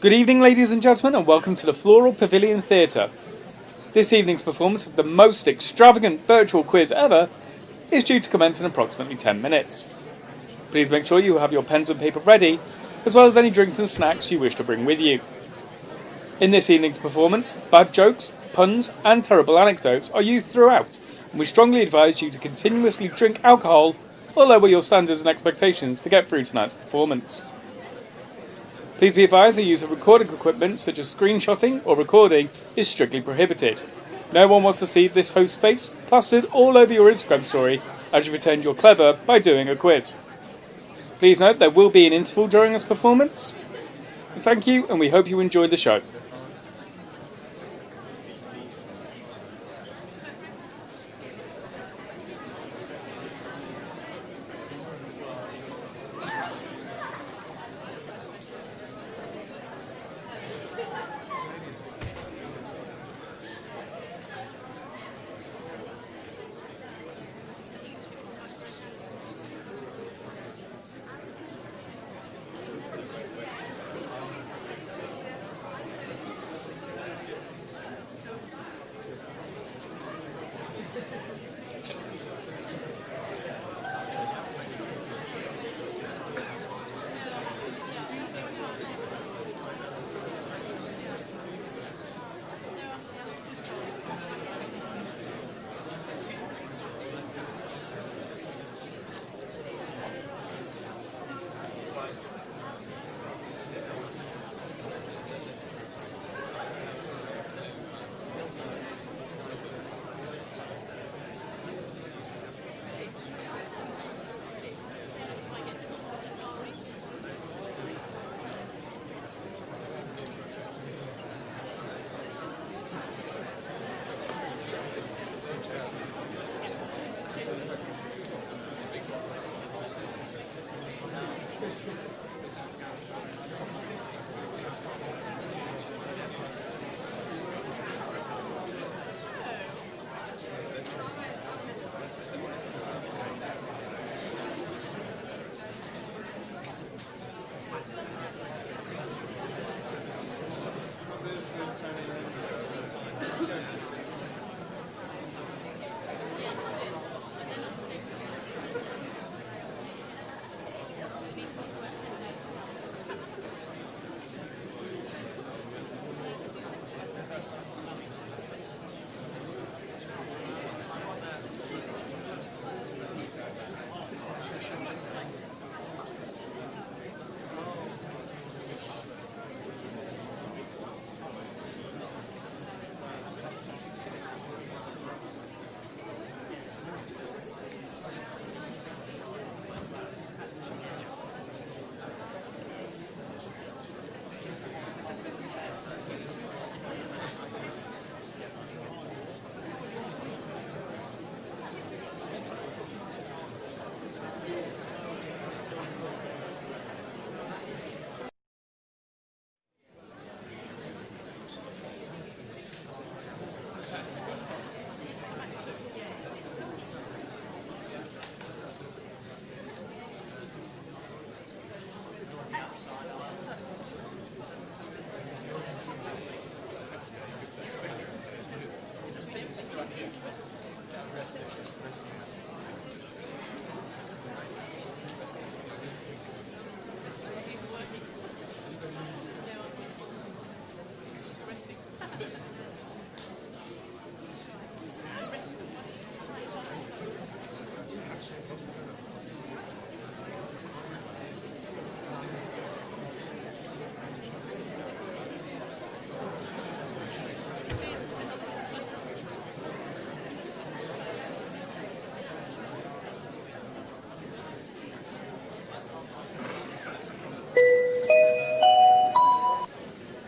Good evening, ladies and gentlemen, and welcome to the Floral Pavilion Theatre. This evening's performance of the most extravagant virtual quiz ever is due to commence in approximately 10 minutes. Please make sure you have your pens and paper ready, as well as any drinks and snacks you wish to bring with you. In this evening's performance, bad jokes, puns, and terrible anecdotes are used throughout, and we strongly advise you to continuously drink alcohol or lower your standards and expectations to get through tonight's performance. Please be advised the use of recording equipment such as screenshotting or recording is strictly prohibited. No one wants to see this host's face plastered all over your Instagram story as you pretend you're clever by doing a quiz. Please note there will be an interval during this performance. Thank you, and we hope you enjoy the show.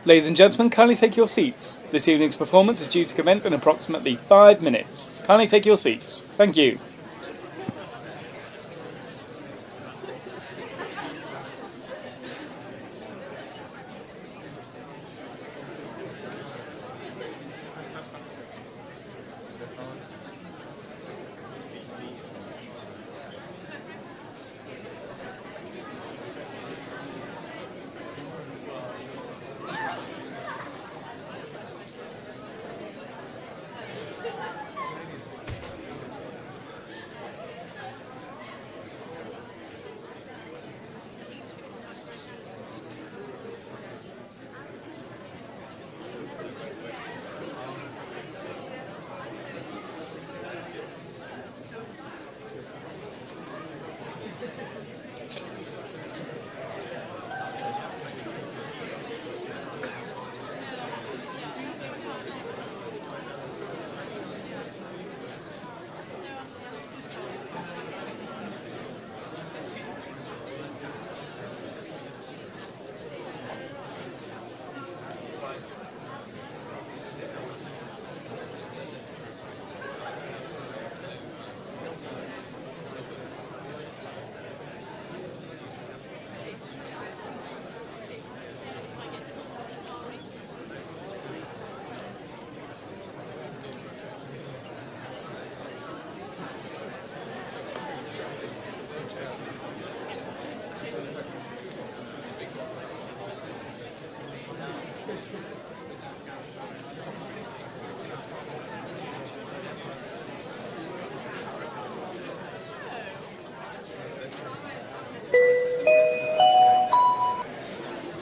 Ladies and gentlemen, kindly take your seats. This evening's performance is due to commence in approximately 5 minutes. Kindly take your seats. Thank you.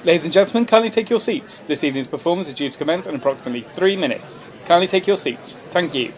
Ladies and gentlemen, kindly take your seats. This evening's performance is due to commence in approximately 3 minutes. Kindly take your seats. Thank you.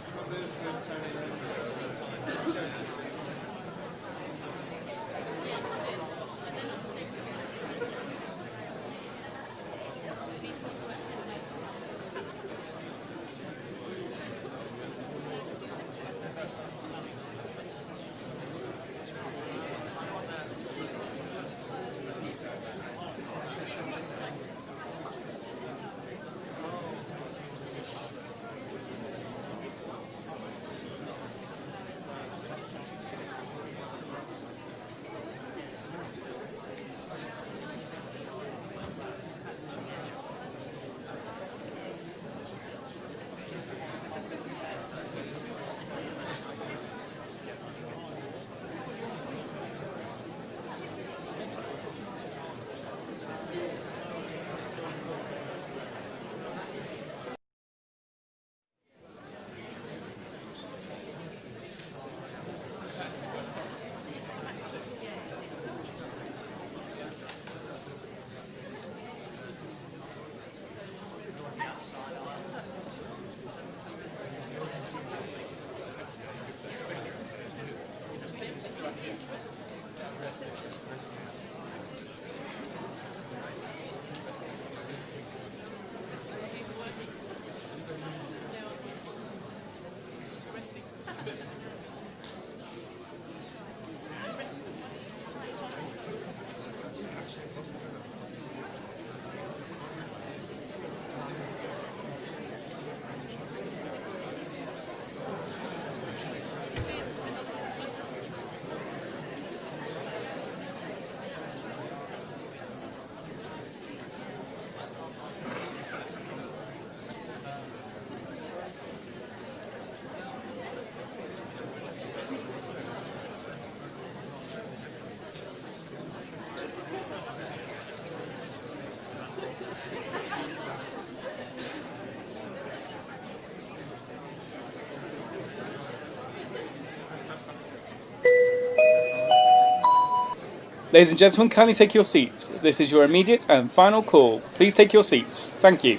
Ladies and gentlemen, kindly take your seats. This is your immediate and final call. Please take your seats. Thank you.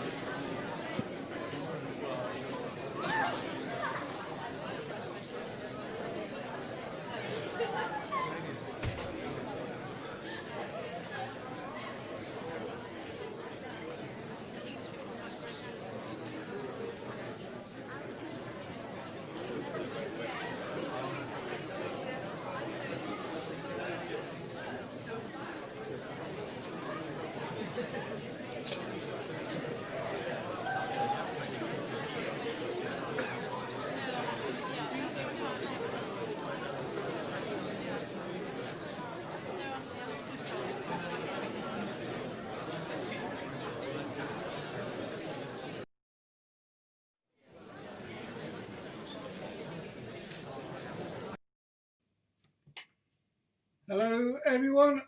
Hello, everyone.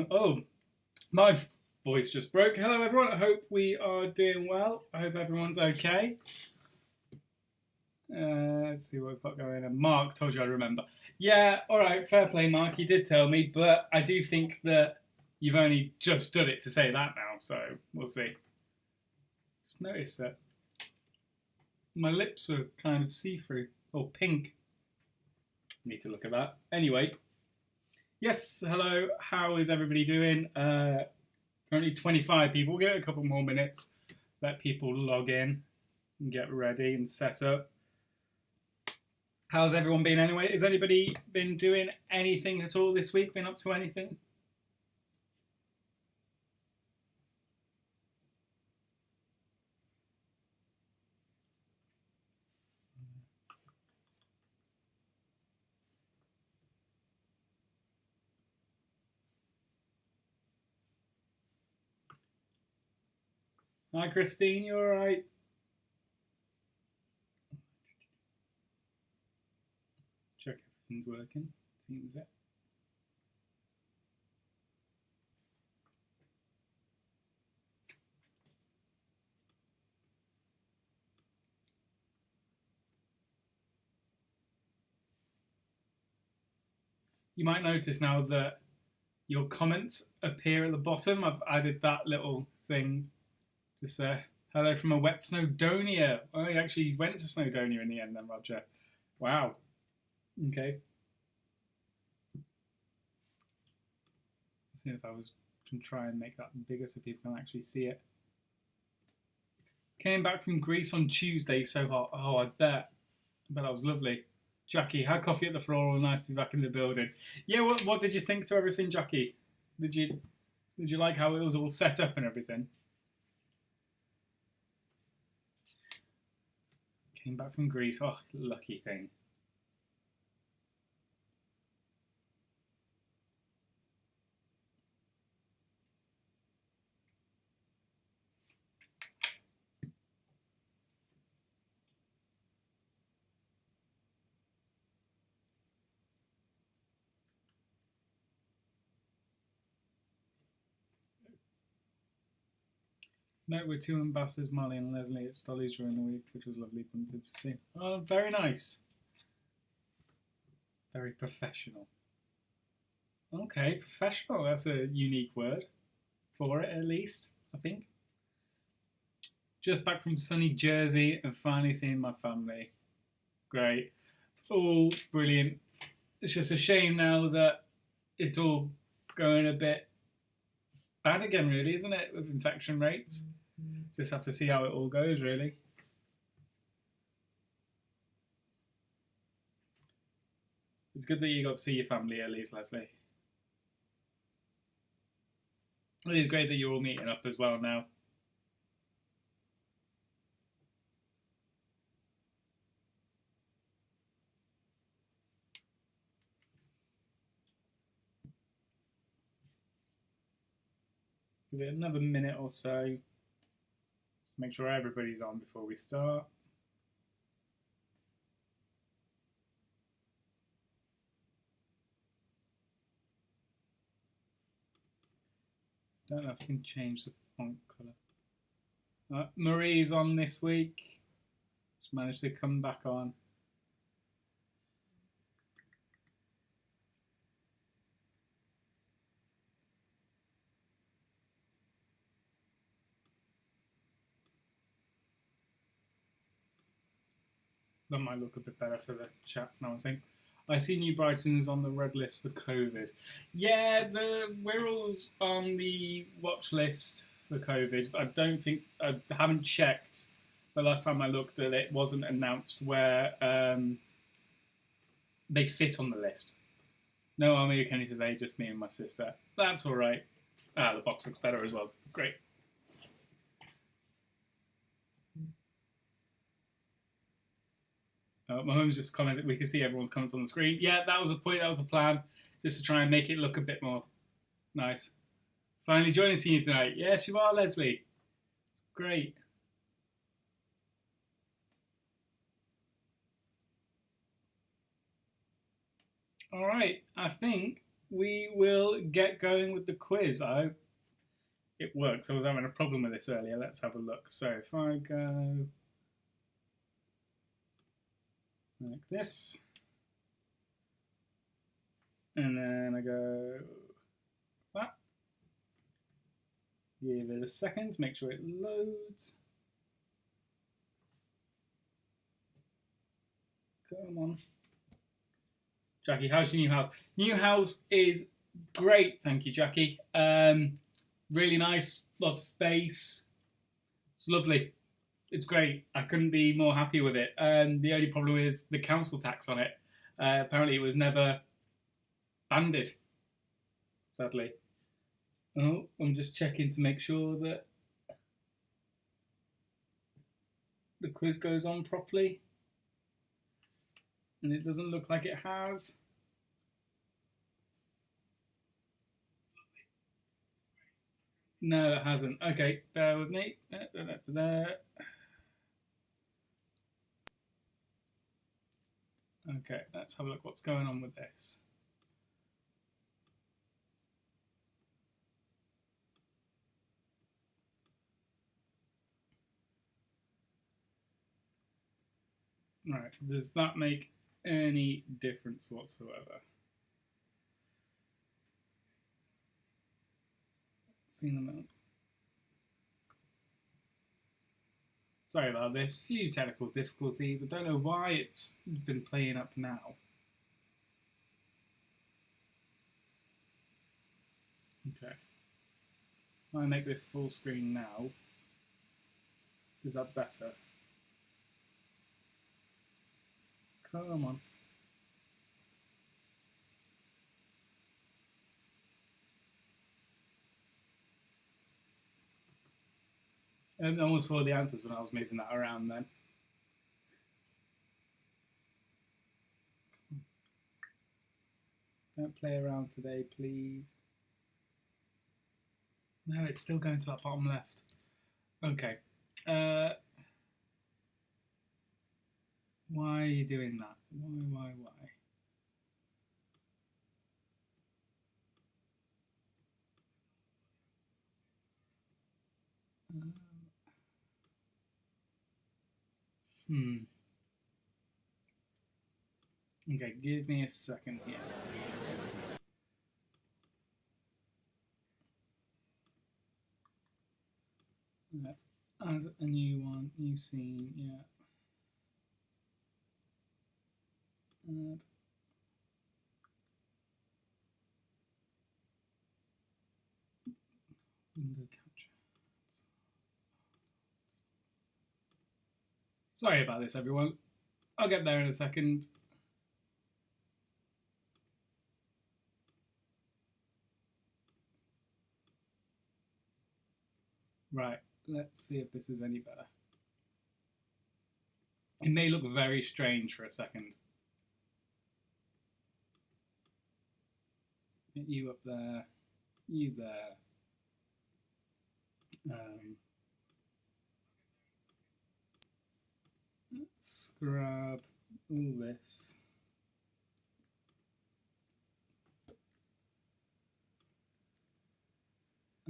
Oh, my voice just broke. Hello, everyone. I hope we are doing well. I hope everyone's okay. Let's see what we've got going on. Mark told you I'd remember. Yeah, all right, fair play, Mark. You did tell me, but I do think that you've only just done it to say that now, so we'll see. Just noticed that my lips are kind of see-through, or pink. Need to look at that. Anyway. Yes, hello. How is everybody doing? Currently 25 people. We'll get a couple more minutes. Let people log in and get ready and set up. How's everyone been anyway? Has anybody been doing anything at all this week? Been up to anything? Hi, Christine. You all right? Check everything's working. Seems it. You might notice now that Your comments appear at the bottom. I've added that little thing. Just hello from a wet Snowdonia. Oh, you actually went to Snowdonia in the end then, Roger. Wow. Okay. Let's see if I can try and make that bigger so people can actually see it. Came back from Greece on Tuesday, so hot. Oh, I bet. That was lovely. Jackie, had coffee at the Floral. Nice to be back in the building. Yeah, what did you think to everything, Jackie? Did you like how it was all set up and everything? Came back from Greece. Oh, lucky thing. Met with two ambassadors, Molly and Leslie, at Stolly's during the week, which was lovely to see. Oh, very nice. Very professional. Okay, professional. That's a unique word for it, at least, I think. Just back from sunny Jersey and finally seeing my family. Great. It's all brilliant. It's just a shame now that it's all going a bit bad again, really, isn't it, with infection rates? Just have to see how it all goes, really. It's good that you got to see your family at least, Leslie. It is great that you're all meeting up as well now. Give it another minute or so. Just make sure everybody's on before we start. Don't know if I can change the font colour. Marie's on this week. She's managed to come back on. That might look a bit better for the chats now, I think. I see New Brighton's on the red list for COVID. Yeah, the Wirral's on the watch list for COVID. I haven't checked. The last time I looked, that it wasn't announced where they fit on the list. No Army or Kenny today, just me and my sister. That's all right. The box looks better as well. Great. My mum's just commented. We can see everyone's comments on the screen. Yeah, that was the point. That was the plan, just to try and make it look a bit more nice. Finally joining senior tonight. Yes, you are, Leslie. Great. All right. I think we will get going with the quiz. I hope it works. I was having a problem with this earlier. Let's have a look. So if I go like this, and then I go that. Give it a second to make sure it loads. Come on. Jackie, how's your new house? New house is great, thank you, Jackie. Really nice, lots of space. It's lovely. It's great. I couldn't be more happy with it. The only problem is the council tax on it. Apparently, it was never banded, sadly. Oh, I'm just checking to make sure that the quiz goes on properly. And it doesn't look like it has. No, it hasn't. Okay, bear with me. Okay, let's have a look what's going on with this. Right, does that make any difference whatsoever? seen them out. Sorry about this. Few technical difficulties. I don't know why it's been playing up now. Okay. I'll make this full screen now. Is that better? Come on. I almost saw the answers when I was moving that around then. Don't play around today, please. No, it's still going to that bottom left. Okay. Why are you doing that? Why? Okay, give me a second here. Let's add a new one, new scene, yeah. Add. Window capture. Sorry about this, everyone. I'll get there in a second. Right, let's see if this is any better. It may look very strange for a second. Get you up there, you there. Let's grab all this.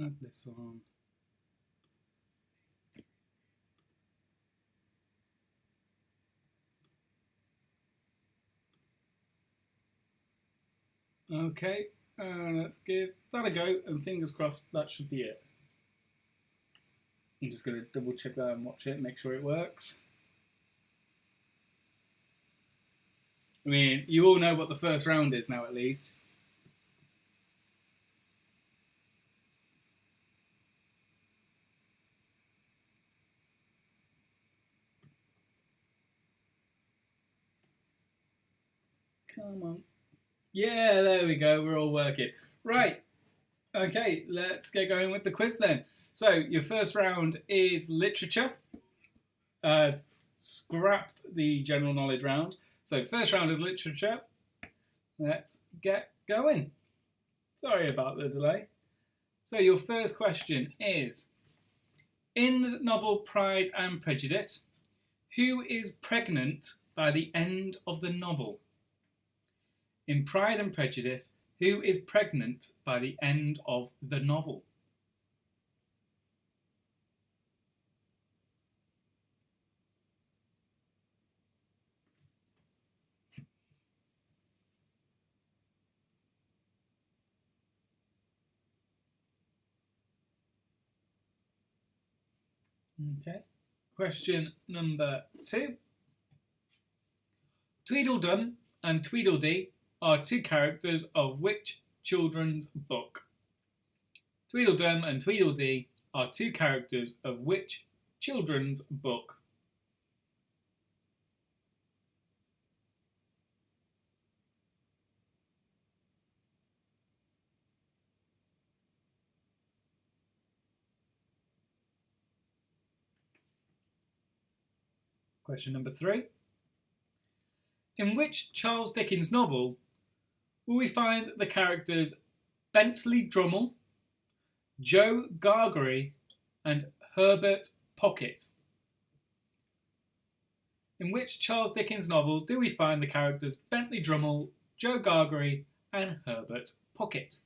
Add this on. Okay, let's give that a go, and fingers crossed that should be it. I'm just going to double check that and watch it, make sure it works. I mean, you all know what the first round is now, at least. Come on. Yeah, there we go. We're all working. Right. Okay, let's get going with the quiz then. So, your first round is literature. Scrapped the general knowledge round. So, first round is literature. Let's get going. Sorry about the delay. So, your first question is, in the novel Pride and Prejudice, who is pregnant by the end of the novel? In Pride and Prejudice, who is pregnant by the end of the novel? Okay. Question number 2. Tweedledum and Tweedledee are two characters of which children's book? Tweedledum and Tweedledee are two characters of which children's book? Question number 3. In which Charles Dickens novel will we find the characters Bentley Drummle, Joe Gargery, and Herbert Pocket? In which Charles Dickens novel do we find the characters Bentley Drummle, Joe Gargery, and Herbert Pocket?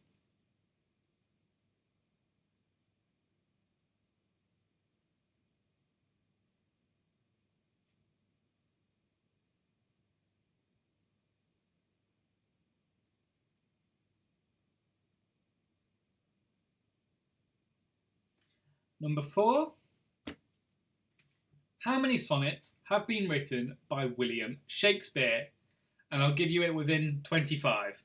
Number 4. How many sonnets have been written by William Shakespeare? And I'll give you it within 25.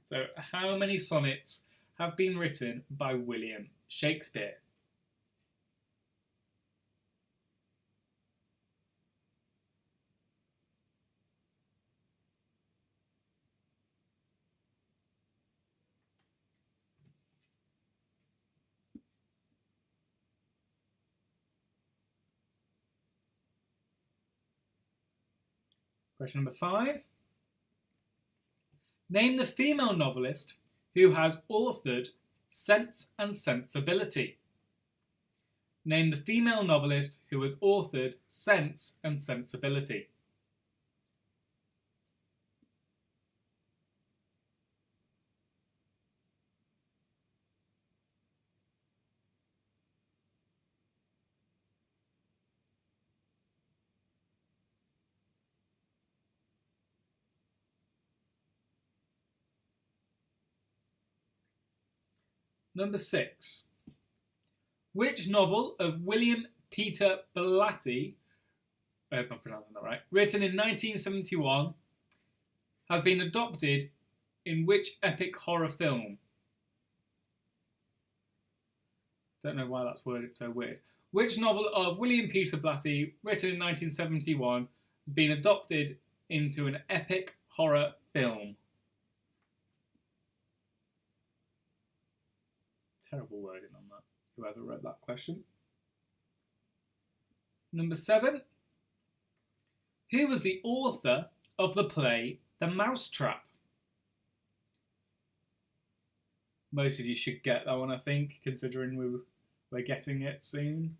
So, how many sonnets have been written by William Shakespeare? Question number 5. Name the female novelist who has authored Sense and Sensibility. Name the female novelist who has authored Sense and Sensibility. Number 6. Which novel of William Peter Blatty, I hope I'm pronouncing that right, written in 1971, has been adopted in which epic horror film? Don't know why that's worded so weird. Which novel of William Peter Blatty, written in 1971, has been adopted into an epic horror film? Terrible wording on that, whoever wrote that question. Number 7. Who was the author of the play The Mousetrap? Most of you should get that one, I think, considering we're getting it soon.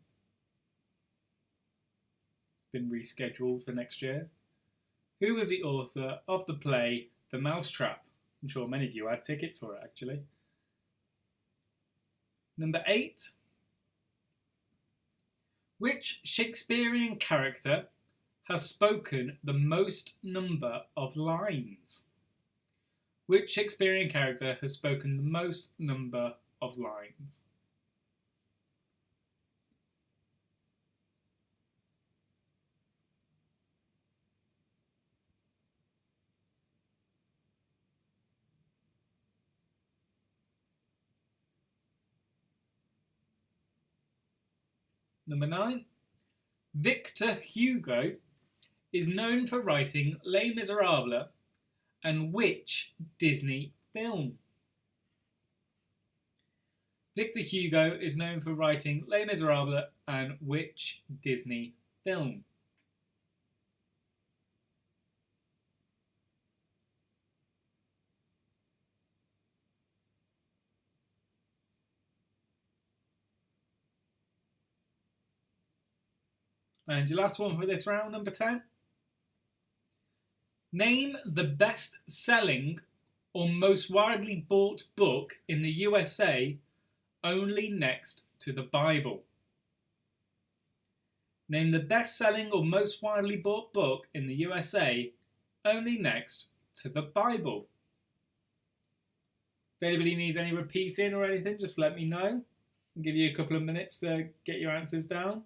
It's been rescheduled for next year. Who was the author of the play The Mousetrap? I'm sure many of you had tickets for it, actually. Number 8. Which Shakespearean character has spoken the most number of lines? Which Shakespearean character has spoken the most number of lines? Number 9. Victor Hugo is known for writing Les Miserables and which Disney film? Victor Hugo is known for writing Les Miserables and which Disney film? And your last one for this round, number 10. Name the best-selling or most widely bought book in the USA only next to the Bible. Name the best-selling or most widely bought book in the USA only next to the Bible. If anybody needs any repeating or anything, just let me know. I'll give you a couple of minutes to get your answers down.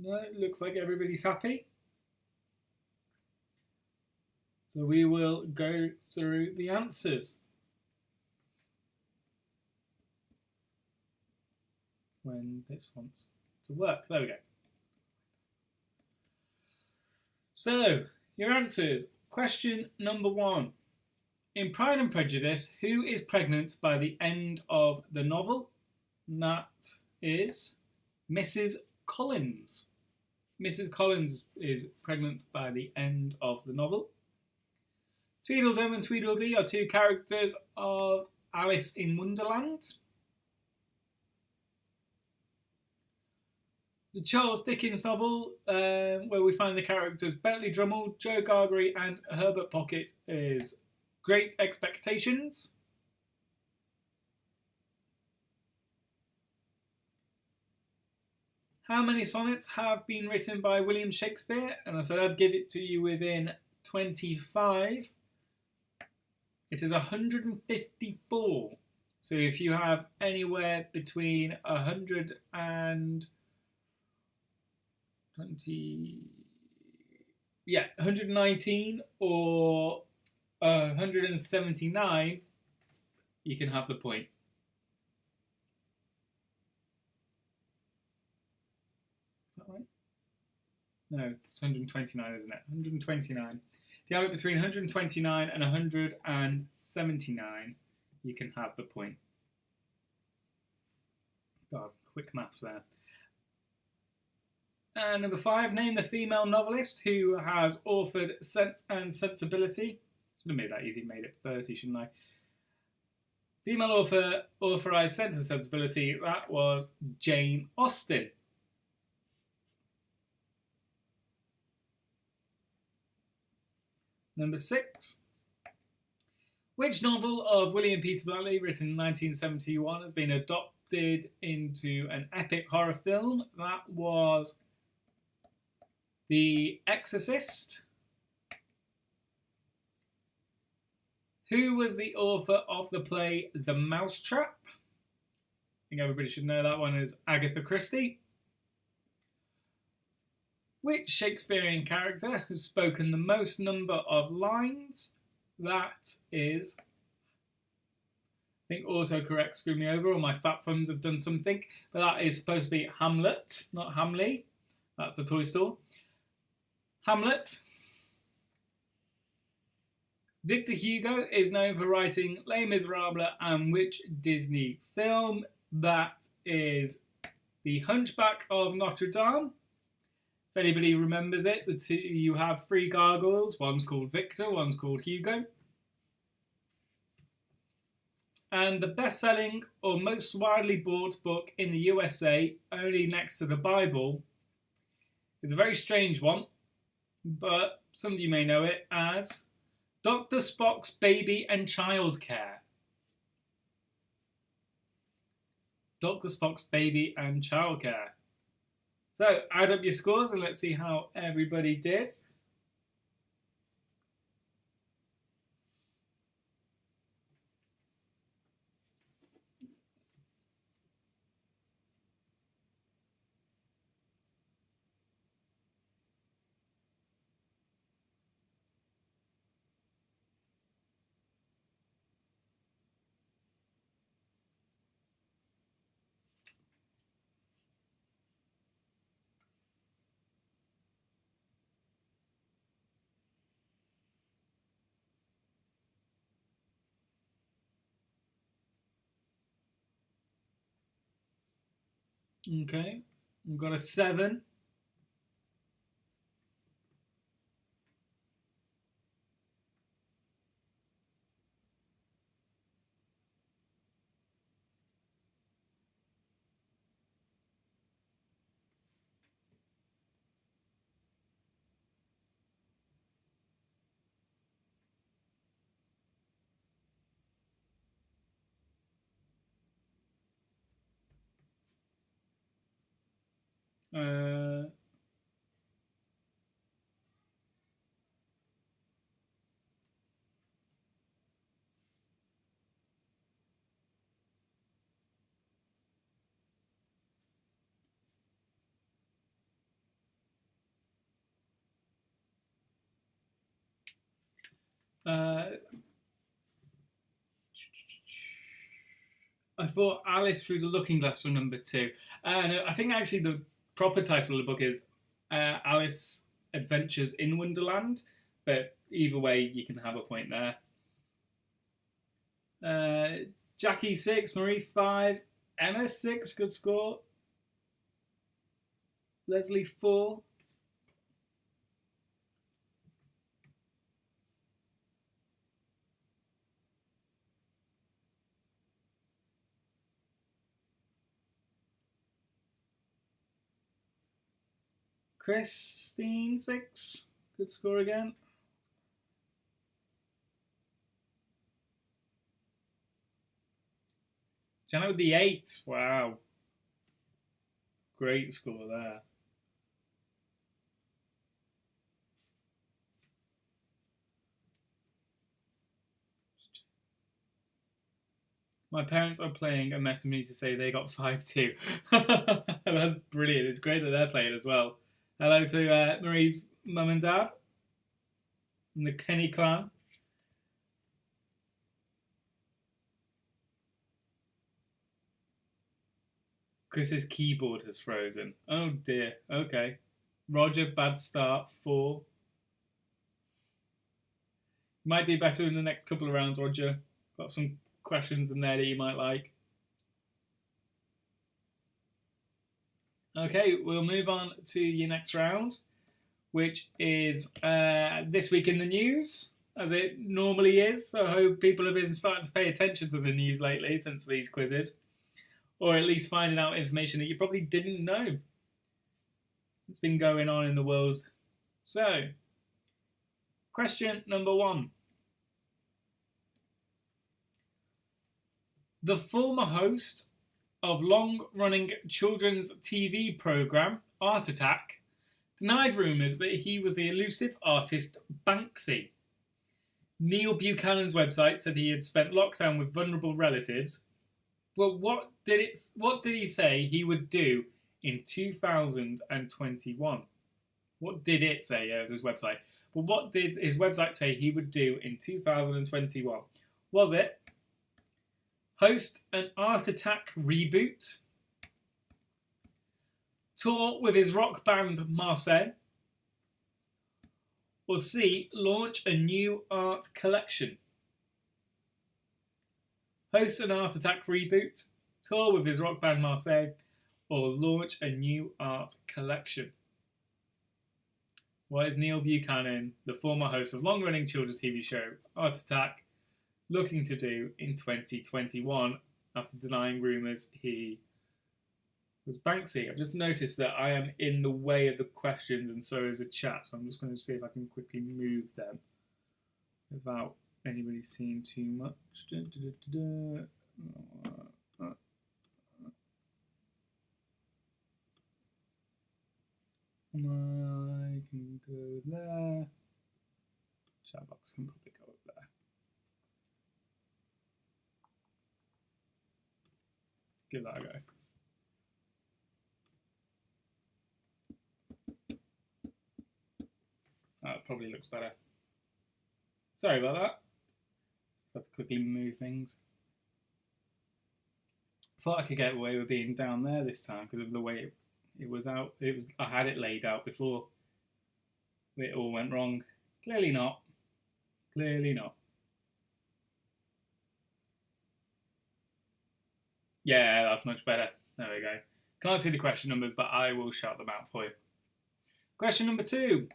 No, it looks like everybody's happy. So we will go through the answers. when this wants to work. There we go. So, your answers. Question number 1. In Pride and Prejudice, who is pregnant by the end of the novel? And that is Mrs. Collins. Mrs. Collins is pregnant by the end of the novel. Tweedledum and Tweedledee are 2 characters of Alice in Wonderland. The Charles Dickens novel, where we find the characters Bentley Drummle, Joe Gargery, and Herbert Pocket, is Great Expectations. How many sonnets have been written by William Shakespeare? And I said I'd give it to you within 25. It is 154. So if you have anywhere between 100 and 119 or 179, you can have the point. Is that right? No, it's 129, isn't it? 129. If you have it between 129 and 179, you can have the point. God, quick maths there. And number 5, name the female novelist who has authored Sense and Sensibility. Should have made that easy, made it 30, shouldn't I? Female author authorised Sense and Sensibility, that was Jane Austen. Number 6. Which novel of William Peter Blatty, written in 1971, has been adopted into an epic horror film? That was The Exorcist. Who was the author of the play The Mousetrap? I think everybody should know that one is Agatha Christie. Which Shakespearean character has spoken the most number of lines? That is, I think autocorrect screwed me over, or my fat thumbs have done something, but that is supposed to be Hamlet, not Hamley. That's a toy store. Hamlet. Victor Hugo is known for writing Les Miserables and which Disney film? That is The Hunchback of Notre Dame. If anybody remembers it, you have 3 gargoyles. One's called Victor, one's called Hugo. And the best-selling or most widely bought book in the USA, only next to the Bible, is a very strange one, but some of you may know it as Dr. Spock's Baby and Child Care. Dr. Spock's Baby and Child Care. So, add up your scores and let's see how everybody did. Okay, we've got a 7. I thought Alice Through the Looking Glass was number two. And I think actually the proper title of the book is Alice Adventures in Wonderland. But either way, you can have a point there. Jackie 6, Marie 5, Emma 6, good score. Leslie 4. Christine 6, good score again. Jenna with the 8, wow. Great score there. My parents are playing and messaged me to say they got 5 too. That's brilliant. It's great that they're playing as well. Hello to Marie's mum and dad and the Kenny clan. Chris's keyboard has frozen. Oh dear. Okay. Roger, bad start. 4. You might do better in the next couple of rounds, Roger. Got some questions in there that you might like. Okay, we'll move on to your next round, which is This Week in the News, as it normally is. So I hope people have been starting to pay attention to the news lately since these quizzes, or at least finding out information that you probably didn't know. It's been going on in the world. So, question number 1. The former host of long-running children's TV programme Art Attack denied rumours that he was the elusive artist Banksy. Neil Buchanan's website said he had spent lockdown with vulnerable relatives. But what did he say he would do in 2021? What did it say? Yeah, it was his website. But what did his website say he would do in 2021? Was it host an Art Attack reboot, tour with his rock band Marseille, or C, launch a new art collection? Host an Art Attack reboot, tour with his rock band Marseille, or launch a new art collection? What is Neil Buchanan, the former host of long-running children's TV show Art Attack, looking to do in 2021 after denying rumours he was Banksy? I've just noticed that I am in the way of the questions and so is the chat, so I'm just going to see if I can quickly move them without anybody seeing too much. I can go there. Chat box can probably go up there. Give that a go. That probably looks better. Sorry about that. Just have to quickly move things. Thought I could get away with being down there this time because of the way it was out. I had it laid out before it all went wrong. Clearly not. Clearly not. Yeah, that's much better. There we go. Can't see the question numbers, but I will shout them out for you. Question number 2.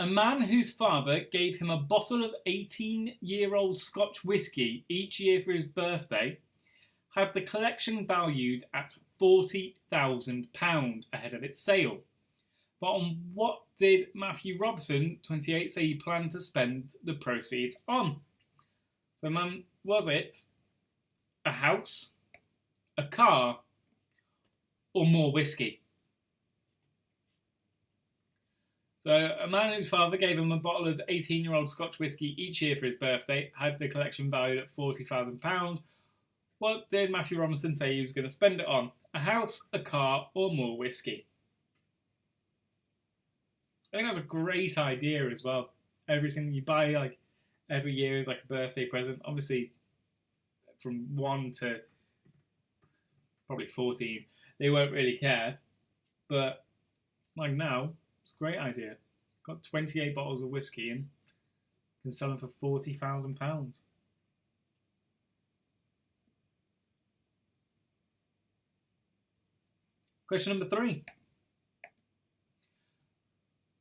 A man whose father gave him a bottle of 18-year-old Scotch whisky each year for his birthday had the collection valued at £40,000 ahead of its sale. But on what did Matthew Robson, 28, say he planned to spend the proceeds on? So, man, was it a house, a car, or more whiskey? So, a man whose father gave him a bottle of 18-year-old Scotch whisky each year for his birthday had the collection valued at £40,000. What did Matthew Robinson say he was going to spend it on? A house, a car, or more whiskey? I think that's a great idea as well. Everything you buy, like every year, is like a birthday present. Obviously, from 1 to probably 14, they won't really care. But like now, it's a great idea. Got 28 bottles of whiskey and can sell them for £40,000. Question number 3.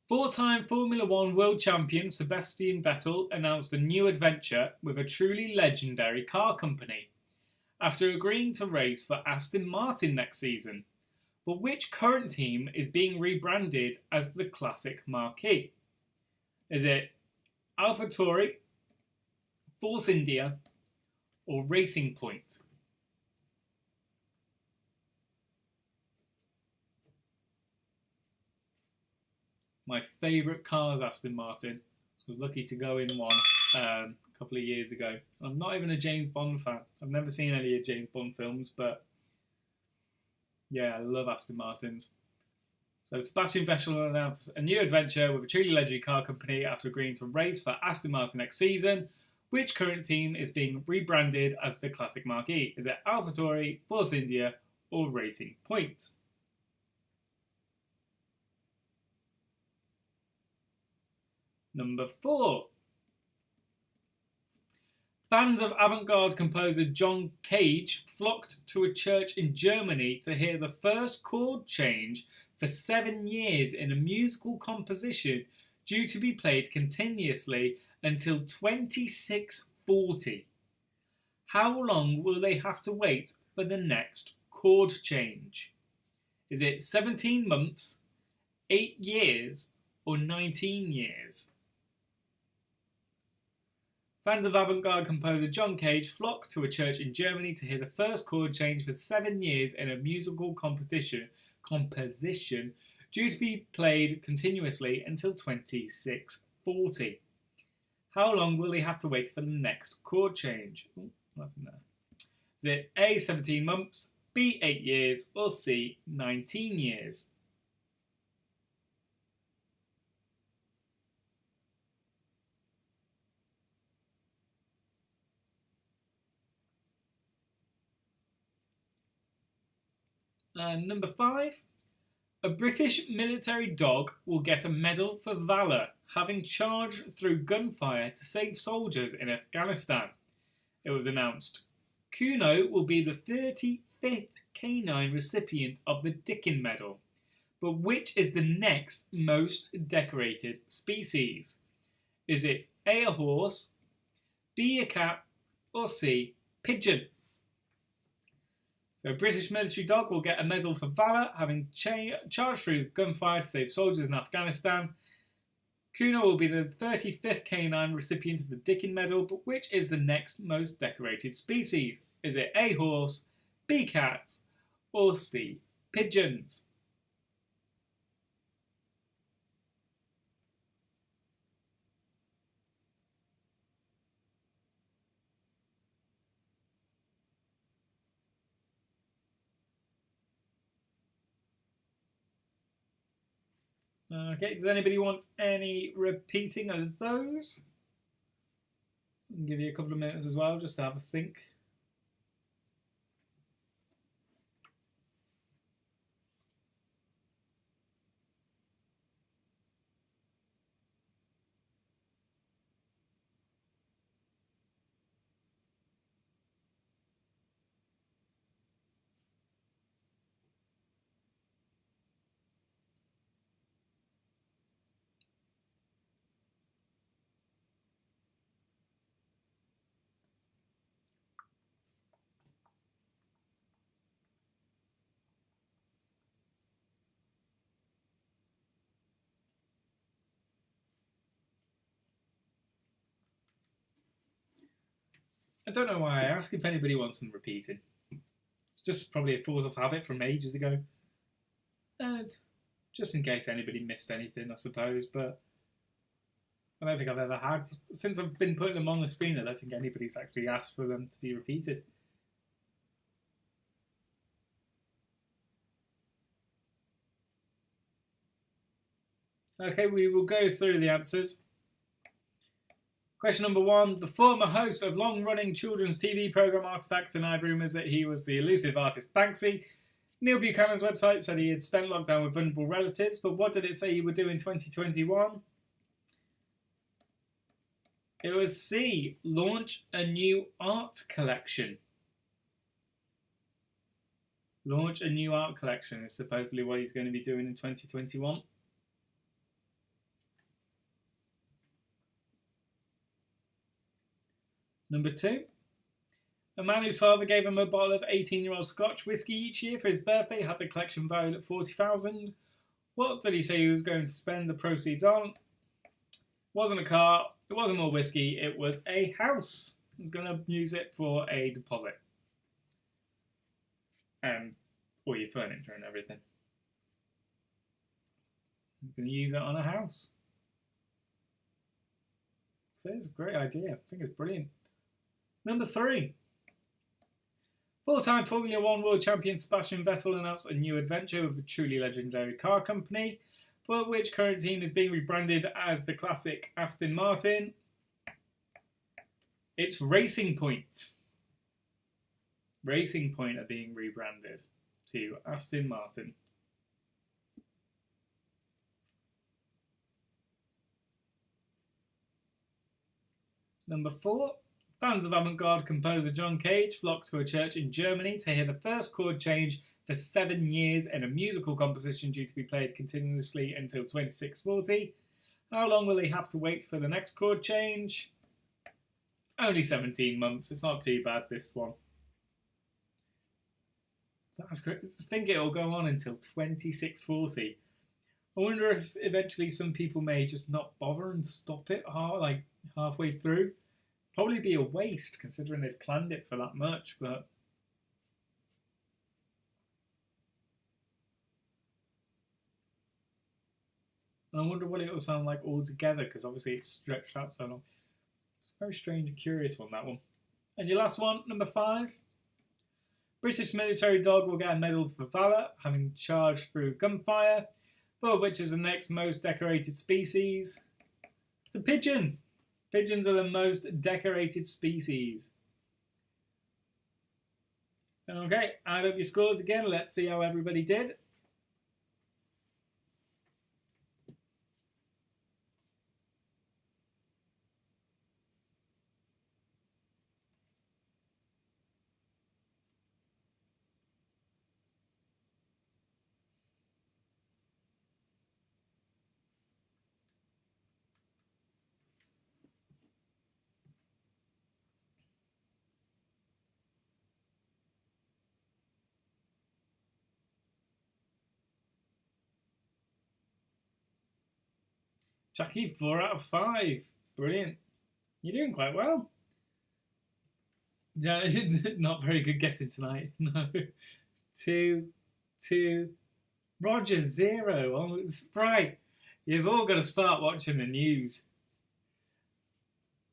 Four-time Formula One world champion Sebastian Vettel announced a new adventure with a truly legendary car company after agreeing to race for Aston Martin next season. But which current team is being rebranded as the Classic Marquis? Is it AlphaTauri, Force India, or Racing Point? My favourite car is Aston Martin. I was lucky to go in one a couple of years ago. I'm not even a James Bond fan. I've never seen any of James Bond films, but yeah, I love Aston Martins. So Sebastian Vettel announced a new adventure with a truly legendary car company after agreeing to race for Aston Martin next season. Which current team is being rebranded as the Classic Marquis? Is it AlphaTauri, Force India, or Racing Point? Number 4. Fans of avant-garde composer John Cage flocked to a church in Germany to hear the first chord change for 7 years in a musical composition due to be played continuously until 2640. How long will they have to wait for the next chord change? Is it 17 months, 8 years, or 19 years? Fans of avant-garde composer John Cage flocked to a church in Germany to hear the first chord change for 7 years in a musical composition due to be played continuously until 2640. How long will they have to wait for the next chord change? Ooh, nothing there. Is it A, 17 months, B, 8 years, or C, 19 years? And number 5, a British military dog will get a medal for valour, having charged through gunfire to save soldiers in Afghanistan. It was announced. Kuno will be the 35th canine recipient of the Dickin Medal. But which is the next most decorated species? Is it A, a horse, B, a cat, or C, pigeon? So a British military dog will get a medal for valour, having charged through gunfire to save soldiers in Afghanistan. Kuno will be the 35th canine recipient of the Dickin Medal, but which is the next most decorated species? Is it A, horse, B, cat, or C, pigeons? Okay, does anybody want any repeating of those? I'll give you a couple of minutes as well, just to have a think. I don't know why I ask if anybody wants them repeating. It's just probably a force of habit from ages ago. And just in case anybody missed anything, I suppose, but I don't think I've ever had. Since I've been putting them on the screen, I don't think anybody's actually asked for them to be repeated. Okay, we will go through the answers. Question number 1. The former host of long-running children's TV programme Art Attack denied rumours that he was the elusive artist Banksy. Neil Buchanan's website said he had spent lockdown with vulnerable relatives, but what did it say he would do in 2021? It was C. Launch a new art collection. Launch a new art collection is supposedly what he's going to be doing in 2021. Number 2. A man whose father gave him a bottle of 18-year-old Scotch whisky each year for his birthday had the collection valued at $40,000. What did he say he was going to spend the proceeds on? It wasn't a car, it wasn't more whiskey, it was a house. He was going to use it for a deposit. And all your furniture and everything. He's going to use it on a house. So it's a great idea. I think it's brilliant. Number 3. Four-time Formula One world champion Sebastian Vettel announced a new adventure with a truly legendary car company, but which current team is being rebranded as the classic Aston Martin? It's Racing Point. Racing Point are being rebranded to Aston Martin. Number 4. Fans of avant-garde composer John Cage flocked to a church in Germany to hear the first chord change for 7 years in a musical composition due to be played continuously until 2640. How long will they have to wait for the next chord change? Only 17 months. It's not too bad, this one. That's great. I think it'll go on until 2640. I wonder if eventually some people may just not bother and stop it halfway through. Probably be a waste considering they've planned it for that much, but and I wonder what it will sound like all together because obviously it's stretched out so long. It's a very strange and curious one, that one. And your last one, number 5. British military dog will get a medal for valour, having charged through gunfire, but which is the next most decorated species? It's a pigeon. Pigeons are the most decorated species. Okay, add up your scores again. Let's see how everybody did. Jackie, 4 out of 5. Brilliant. You're doing quite well. Not very good guessing tonight. No. 2, 2. Roger, 0. Oh, it's right. You've all got to start watching the news.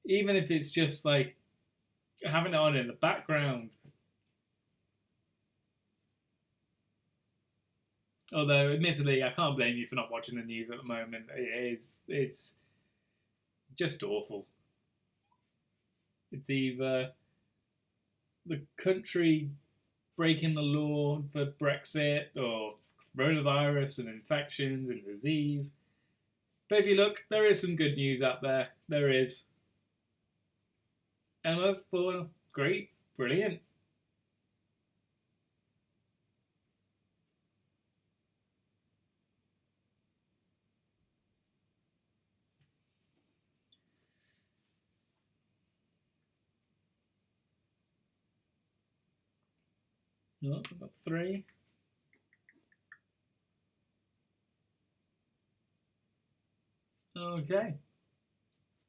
Even if it's just like having it on in the background. Although, admittedly, I can't blame you for not watching the news at the moment. It's just awful. It's either the country breaking the law for Brexit or coronavirus and infections and disease. But if you look, there is some good news out there. There is. Emma, 4, great, brilliant. No, I've got 3. Okay.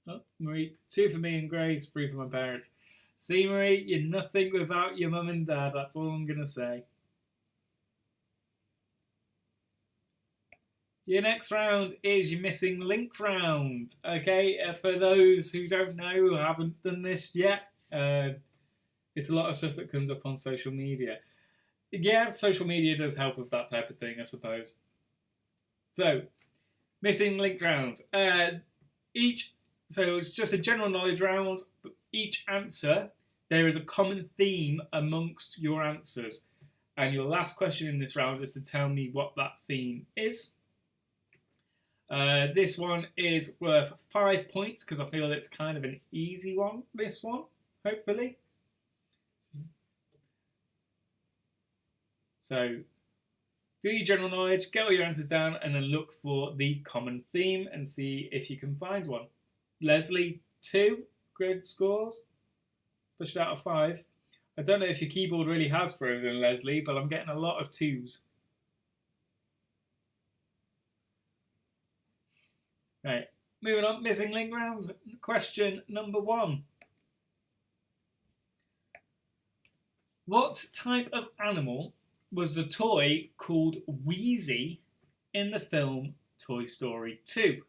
Oh, Marie, 2 for me and Grace, 3 for my parents. See, Marie, you're nothing without your mum and dad. That's all I'm going to say. Your next round is your missing link round. Okay, for those who don't know, who haven't done this yet, it's a lot of stuff that comes up on social media. Yeah, social media does help with that type of thing, I suppose. So, missing link round. Each So it's just a general knowledge round. But each answer, there is a common theme amongst your answers. And your last question in this round is to tell me what that theme is. This one is worth 5 points because I feel it's kind of an easy one, this one, hopefully. So do your general knowledge, get all your answers down, and then look for the common theme and see if you can find one. Leslie, 2 grid scores, push it out of 5. I don't know if your keyboard really has frozen, Leslie, but I'm getting a lot of 2s. Right, moving on, missing link round. Question number 1. What type of animal was the toy called Wheezy in the film Toy Story 2?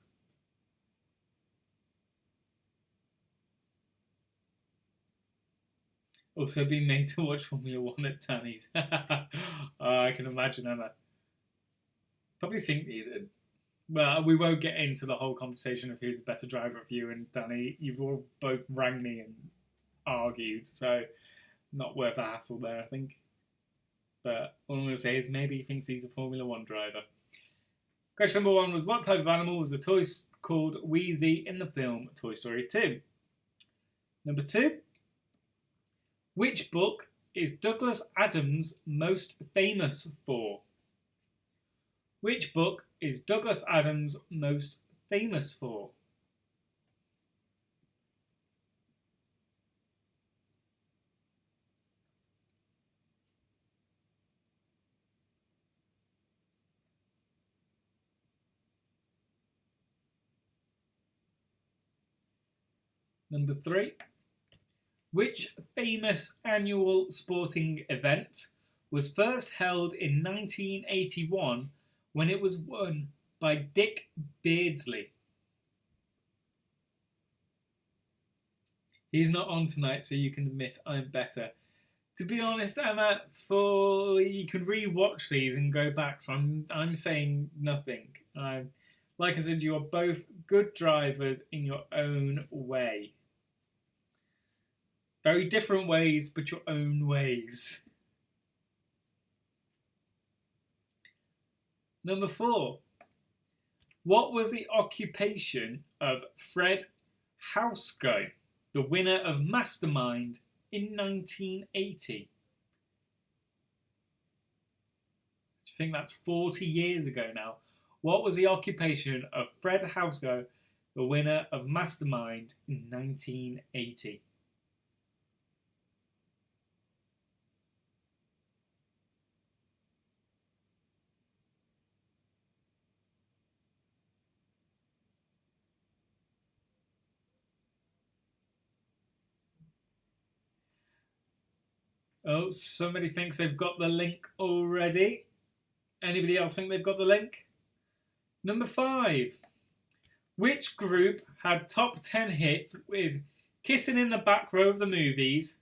Also being made to watch Formula 1 at Danny's. I can imagine, Emma. Probably think... Well, we won't get into the whole conversation of who's a better driver of you and Danny. You've all both rang me and argued, so not worth the hassle there, I think. But all I'm going to say is maybe he thinks he's a Formula 1 driver. Question number 1 was, what type of animal was the toy called Wheezy in the film Toy Story 2? Number 2, which book is Douglas Adams most famous for? Which book is Douglas Adams most famous for? Number 3, which famous annual sporting event was first held in 1981 when it was won by Dick Beardsley? He's not on tonight, so you can admit I'm better. To be honest, Emma, you can re-watch these and go back, so I'm saying nothing. Like I said, you are both good drivers in your own way. Very different ways, but your own ways. Number 4. What was the occupation of Fred Housego, the winner of Mastermind in 1980? I think that's 40 years ago now. What was the occupation of Fred Housego, the winner of Mastermind in 1980? Oh, somebody thinks they've got the link already. Anybody else think they've got the link? Number 5. Which group had top 10 hits with Kissing in the Back Row of the Movies,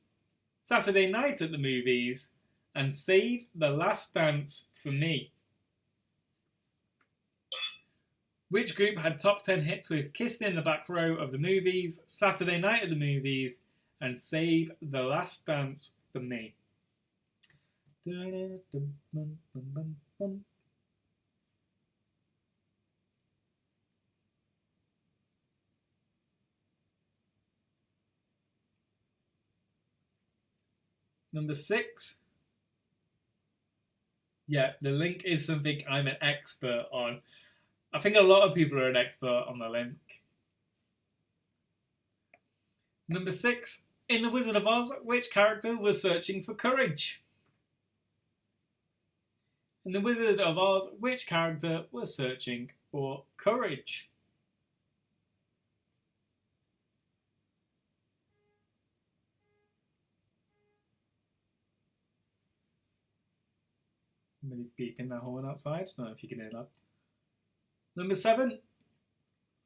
Saturday Night at the Movies, and Save the Last Dance for Me? Which group had top 10 hits with Kissing in the Back Row of the Movies, Saturday Night at the Movies, and Save the Last Dance for Me? Number 6. Yeah, the link is something I'm an expert on. I think a lot of people are an expert on the link. Number 6. In The Wizard of Oz, which character was searching for courage? In The Wizard of Oz, which character was searching for courage? Somebody beeping their horn outside. I don't know if you can hear that. Number 7.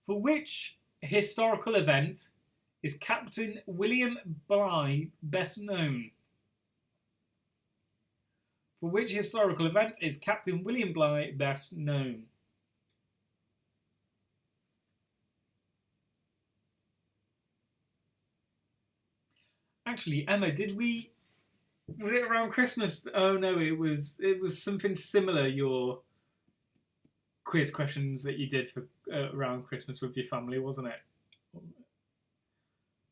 For which historical event is Captain William Bligh best known? For which historical event is Captain William Bligh best known? Actually, Emma, did we? Was it around Christmas? Oh no, it was. It was something similar. Your quiz questions that you did for around Christmas with your family, wasn't it? I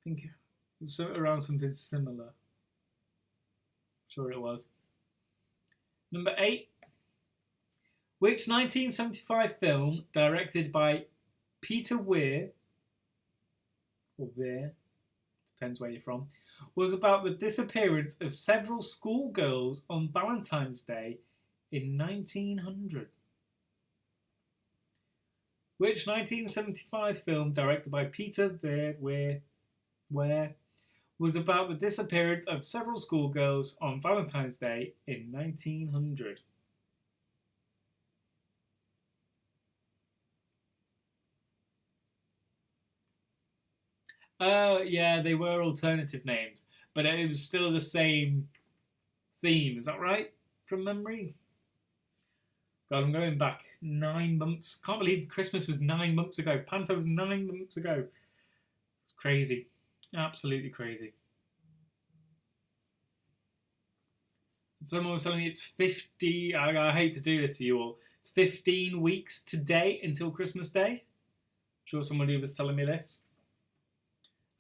think it was around something similar. Sure, it was. Number 8. Which 1975 film, directed by Peter Weir, or Weir, depends where you're from, was about the disappearance of several schoolgirls on Valentine's Day in 1900? Which 1975 film, directed by Peter Weir, was about the disappearance of several schoolgirls on Valentine's Day in 1900? Yeah, they were alternative names, but it was still the same theme. Is that right? From memory? God, I'm going back 9 months. Can't believe Christmas was 9 months ago. Panto was 9 months ago. It's crazy. Absolutely crazy. Someone was telling me it's 50. I hate to do this to you all. It's 15 weeks today until Christmas Day. I'm sure somebody was telling me this.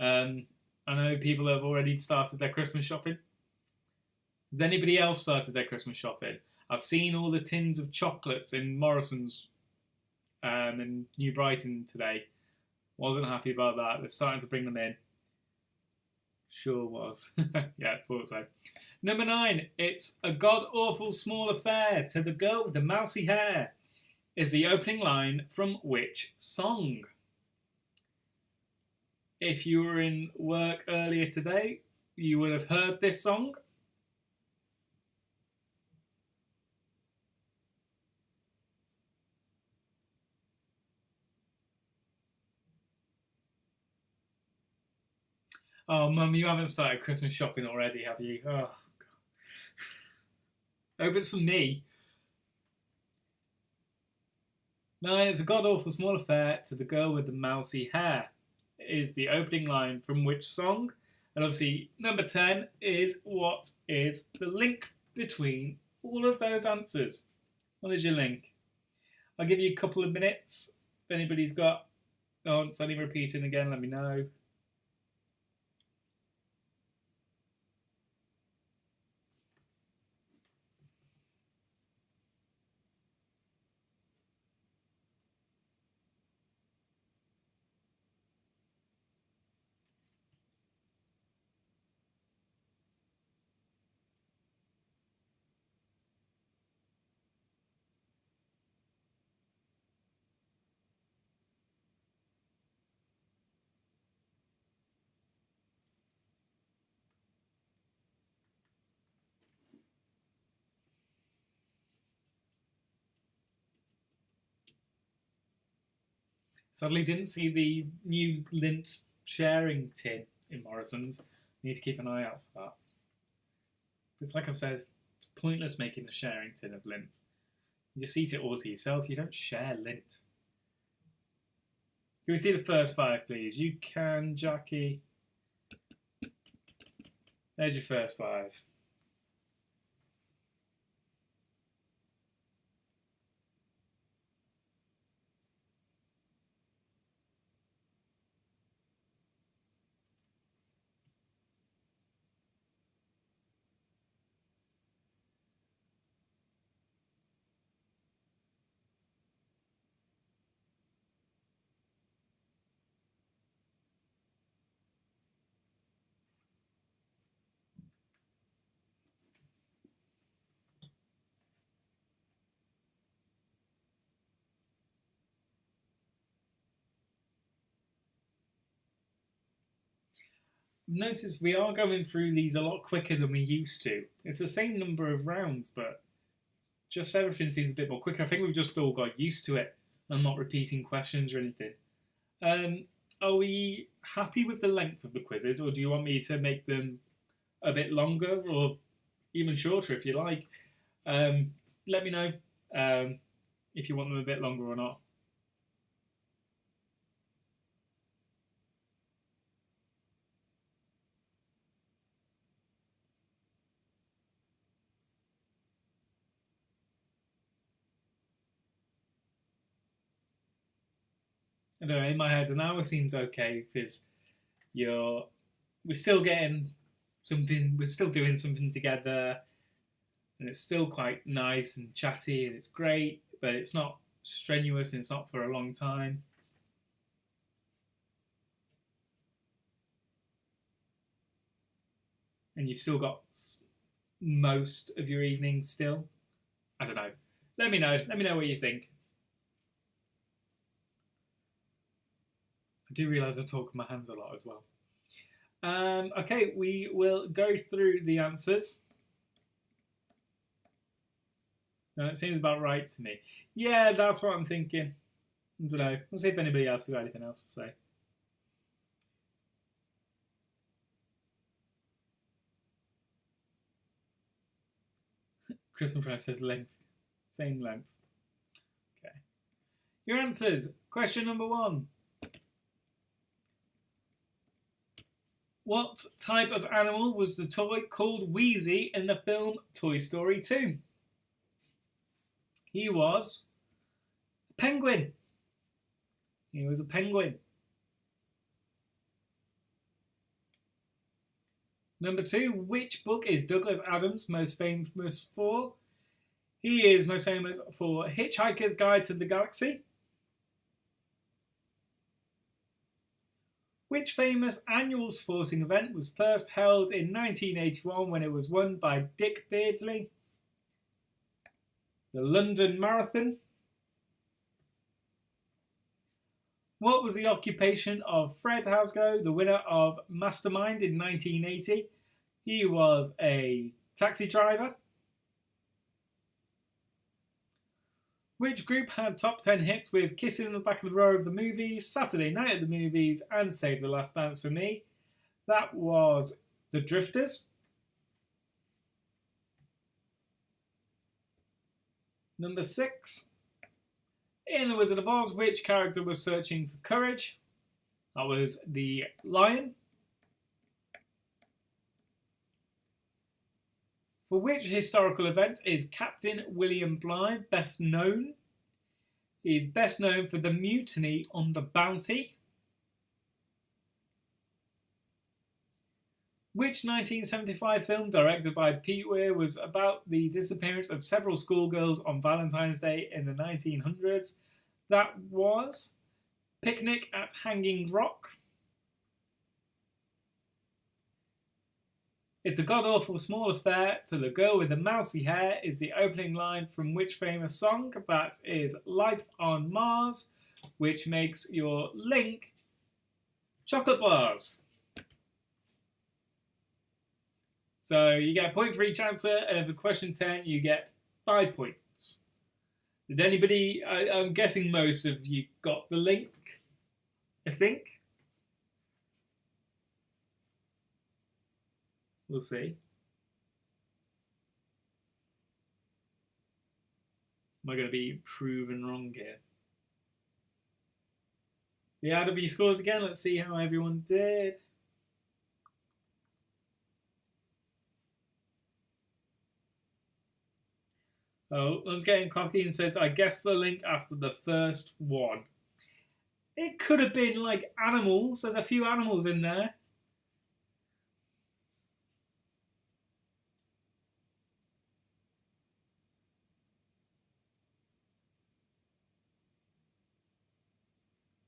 I know people have already started their Christmas shopping. Has anybody else started their Christmas shopping? I've seen all the tins of chocolates in Morrison's in New Brighton today. Wasn't happy about that. They're starting to bring them in. Sure was. Yeah, thought so. Number 9. It's a god-awful small affair to the girl with the mousy hair is the opening line from which song? If you were in work earlier today, you would have heard this song. Oh, Mum, you haven't started Christmas shopping already, have you? Oh, God. I hope it's for me. 9. It's a god-awful small affair to the girl with the mousy hair is the opening line from which song? And obviously, number 10 is what is the link between all of those answers? What is your link? I'll give you a couple of minutes. If anybody's got, oh, it's only repeating again, let me know. Sadly, didn't see the new lint sharing tin in Morrison's. Need to keep an eye out for that. It's like I've said, it's pointless making a sharing tin of lint. You just eat it all to yourself. You don't share lint. Can we see the first 5, please? You can, Jackie. There's your first 5. Notice we are going through these a lot quicker than we used to. It's the same number of rounds, but just everything seems a bit more quicker. I think we've just all got used to it. I'm not repeating questions or anything. Are we happy with the length of the quizzes, or do you want me to make them a bit longer or even shorter if you like? Let me know if you want them a bit longer or not. I don't know, in my head, an hour seems okay because you're we're still getting something, we're still doing something together, and it's still quite nice and chatty, and it's great, but it's not strenuous and it's not for a long time. And you've still got most of your evening still. I don't know. Let me know. Let me know what you think. I do realise I talk with my hands a lot as well. Okay, we will go through the answers. No, it seems about right to me. Yeah, that's what I'm thinking. I don't know. We'll see if anybody else has got anything else to say. Christmas Price says length. Same length. Okay. Your answers. Question number 1. What type of animal was the toy called Wheezy in the film Toy Story 2? He was a penguin. He was a penguin. Number 2, which book is Douglas Adams most famous for? He is most famous for Hitchhiker's Guide to the Galaxy. Which famous annual sporting event was first held in 1981 when it was won by Dick Beardsley? The London Marathon. What was the occupation of Fred Housego, the winner of Mastermind in 1980? He was a taxi driver. Which group had top 10 hits with Kissing in the Back of the Row of the Movies, Saturday Night at the Movies, and Save the Last Dance for Me? That was the Drifters. Number 6. In The Wizard of Oz, which character was searching for courage? That was the lion. For which historical event is Captain William Bligh best known? He is best known for the mutiny on the Bounty. Which 1975 film directed by Pete Weir was about the disappearance of several schoolgirls on Valentine's Day in the 1900s? That was Picnic at Hanging Rock. It's a god-awful small affair to the girl with the mousy hair is the opening line from which famous song? That is Life on Mars, which makes your link chocolate bars. So you get a point for each answer, and for question 10, you get 5 points. Did anybody, I'm guessing most of you got the link, I think. We'll see. Am I going to be proven wrong here? The add up your scores again. Let's see how everyone did. Oh, one's getting cocky and says, I guess the link after the first one. It could have been like animals. There's a few animals in there.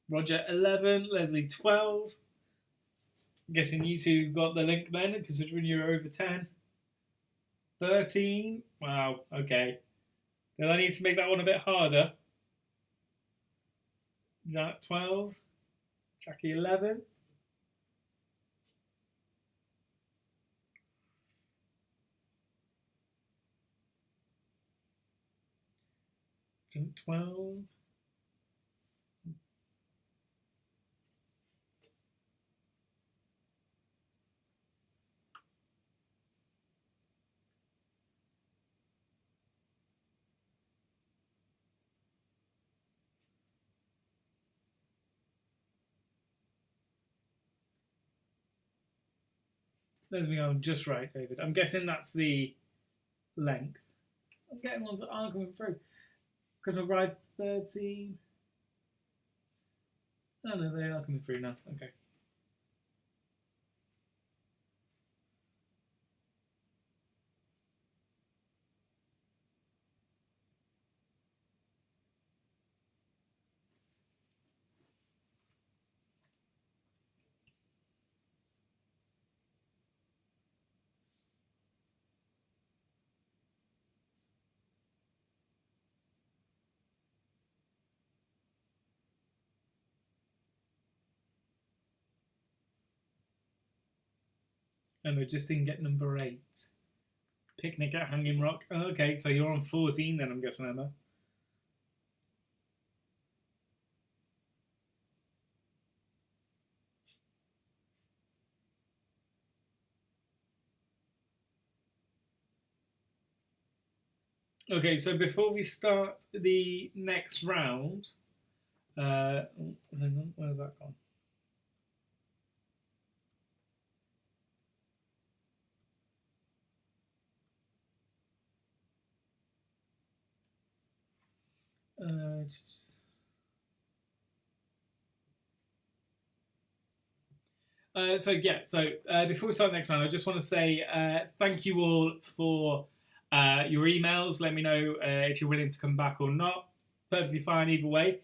Roger 11, Leslie 12. I'm guessing you two got the link then, considering you're over 10. 13. Wow, okay. Then I need to make that one a bit harder. Jack 12. Jackie 11. Jack 12. Let's be on just right, David. I'm guessing that's the length. I'm getting ones that aren't coming through. Christmas Bride 13. Oh no, they are coming through now. Okay. Emma just didn't get number 8. Picnic at Hanging Rock. Oh, okay, so you're on 14 then, I'm guessing, Emma. Okay, so before we start the next round, hang on, where's that gone? Before we start the next round, I just want to say thank you all for your emails. Let me know if you're willing to come back or not. Perfectly fine either way.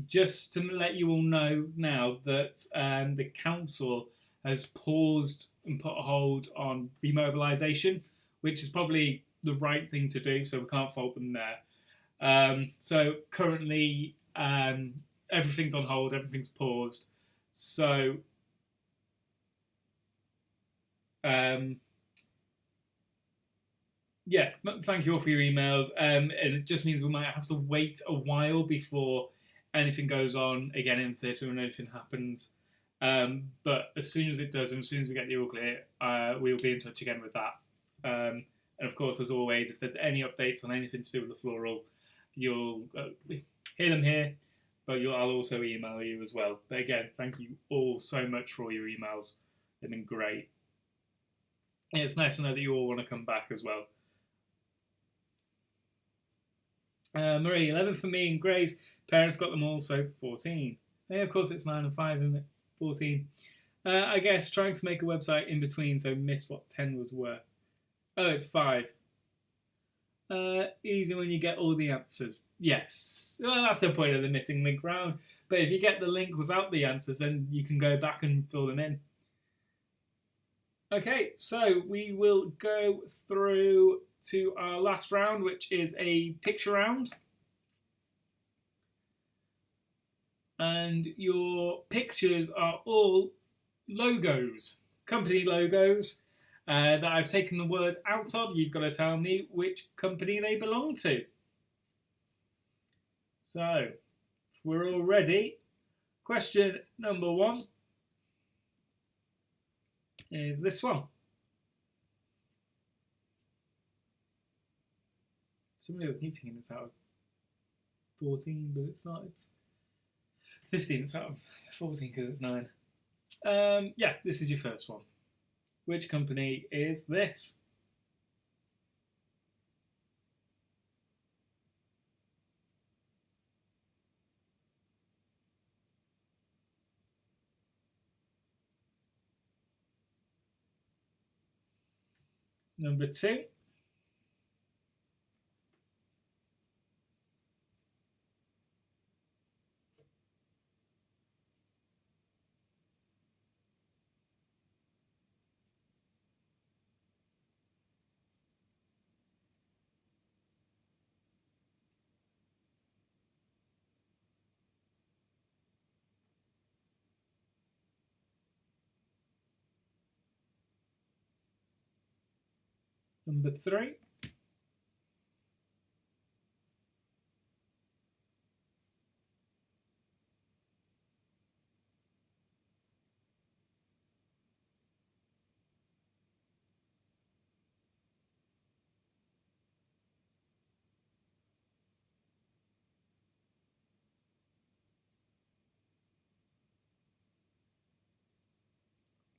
Just to let you all know now that the council has paused and put a hold on remobilisation, which is probably the right thing to do, so we can't fault them there. So currently, everything's on hold, everything's paused. So, yeah, thank you all for your emails. And it just means we might have to wait a while before anything goes on again in theatre and anything happens. But as soon as it does, and as soon as we get the all clear, we'll be in touch again with that. And of course, as always, if there's any updates on anything to do with the Floral, you'll hear them here, but I'll also email you as well. But again, thank you all so much for all your emails. They've been great. And it's nice to know that you all want to come back as well. Marie, 11 for me and Grace. Parents got them all, so 14. Yeah, of course, it's 9 and 5, isn't it? 14. I guess trying to make a website in between, so miss what 10 was worth. Oh, it's 5. Easy when you get all the answers. Yes. Well, that's the point of the missing link round. But if you get the link without the answers, then you can go back and fill them in. Okay, so we will go through to our last round, which is a picture round. And your pictures are all logos, company logos that I've taken the words out of. You've got to tell me which company they belong to. So, if we're all ready, question number 1 is this one. Somebody was thinking it's out of 14, but it's not. It's 15. It's out of 14 because it's 9. Yeah, this is your first one. Which company is this? Number 2. Number 3.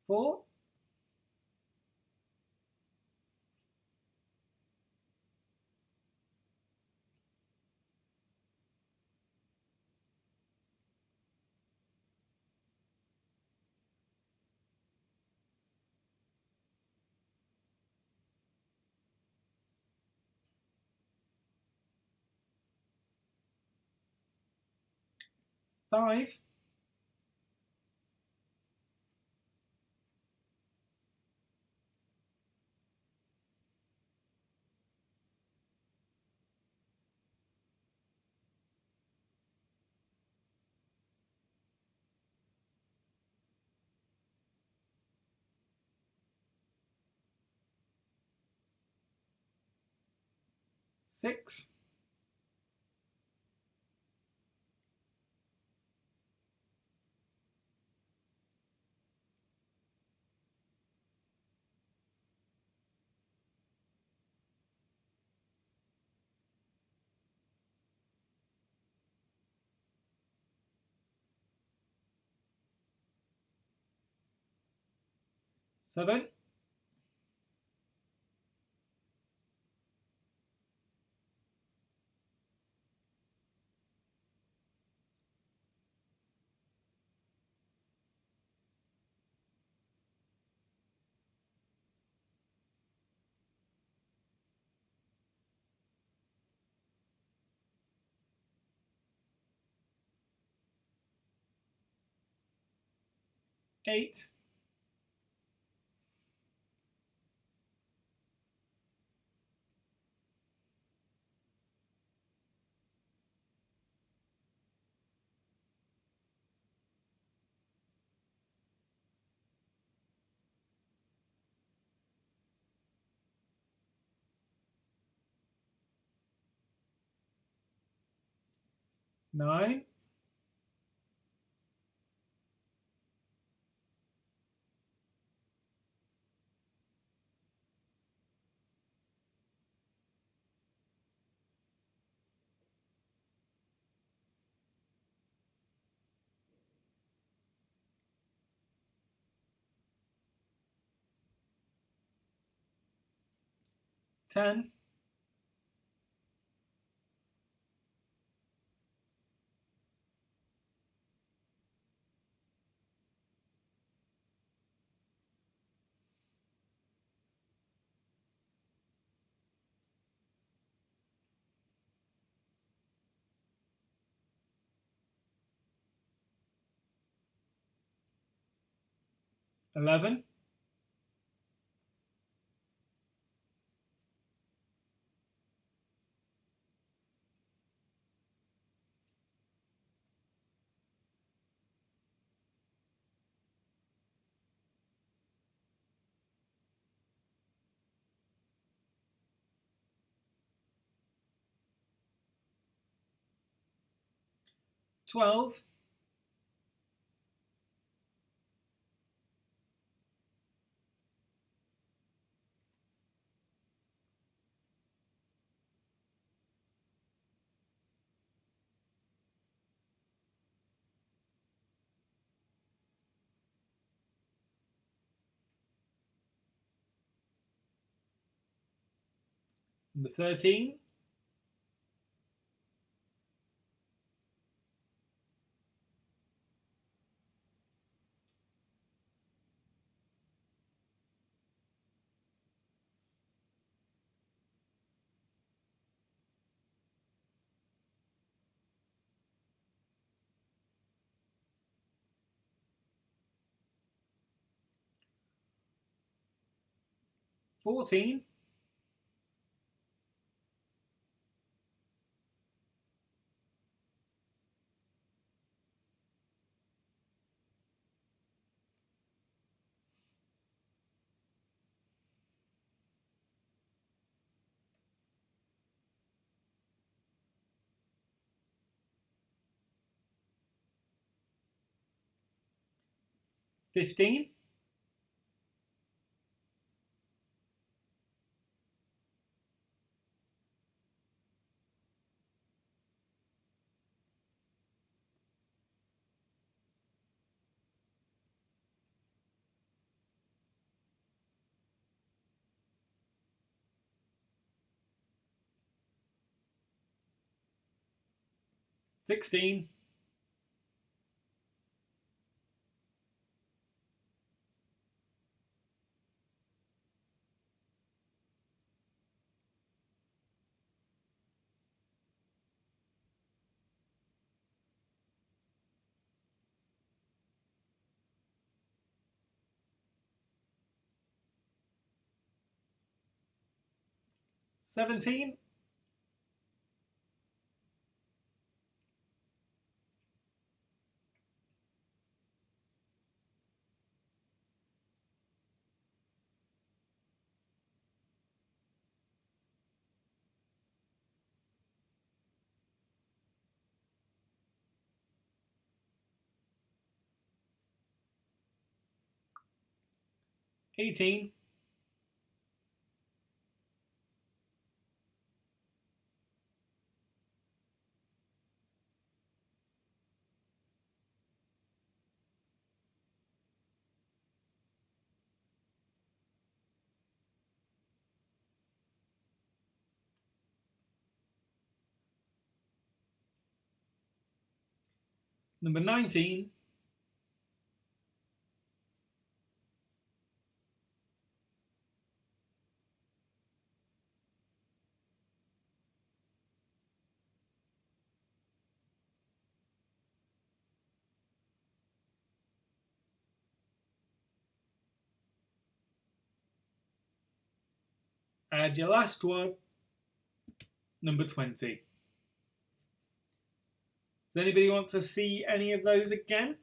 Four. 5, 6, 7, 8, 9, 10, 11, 12, 13, 14, 15, 16, 17. $18. Number 19. And your last one, number 20. Does anybody want to see any of those again?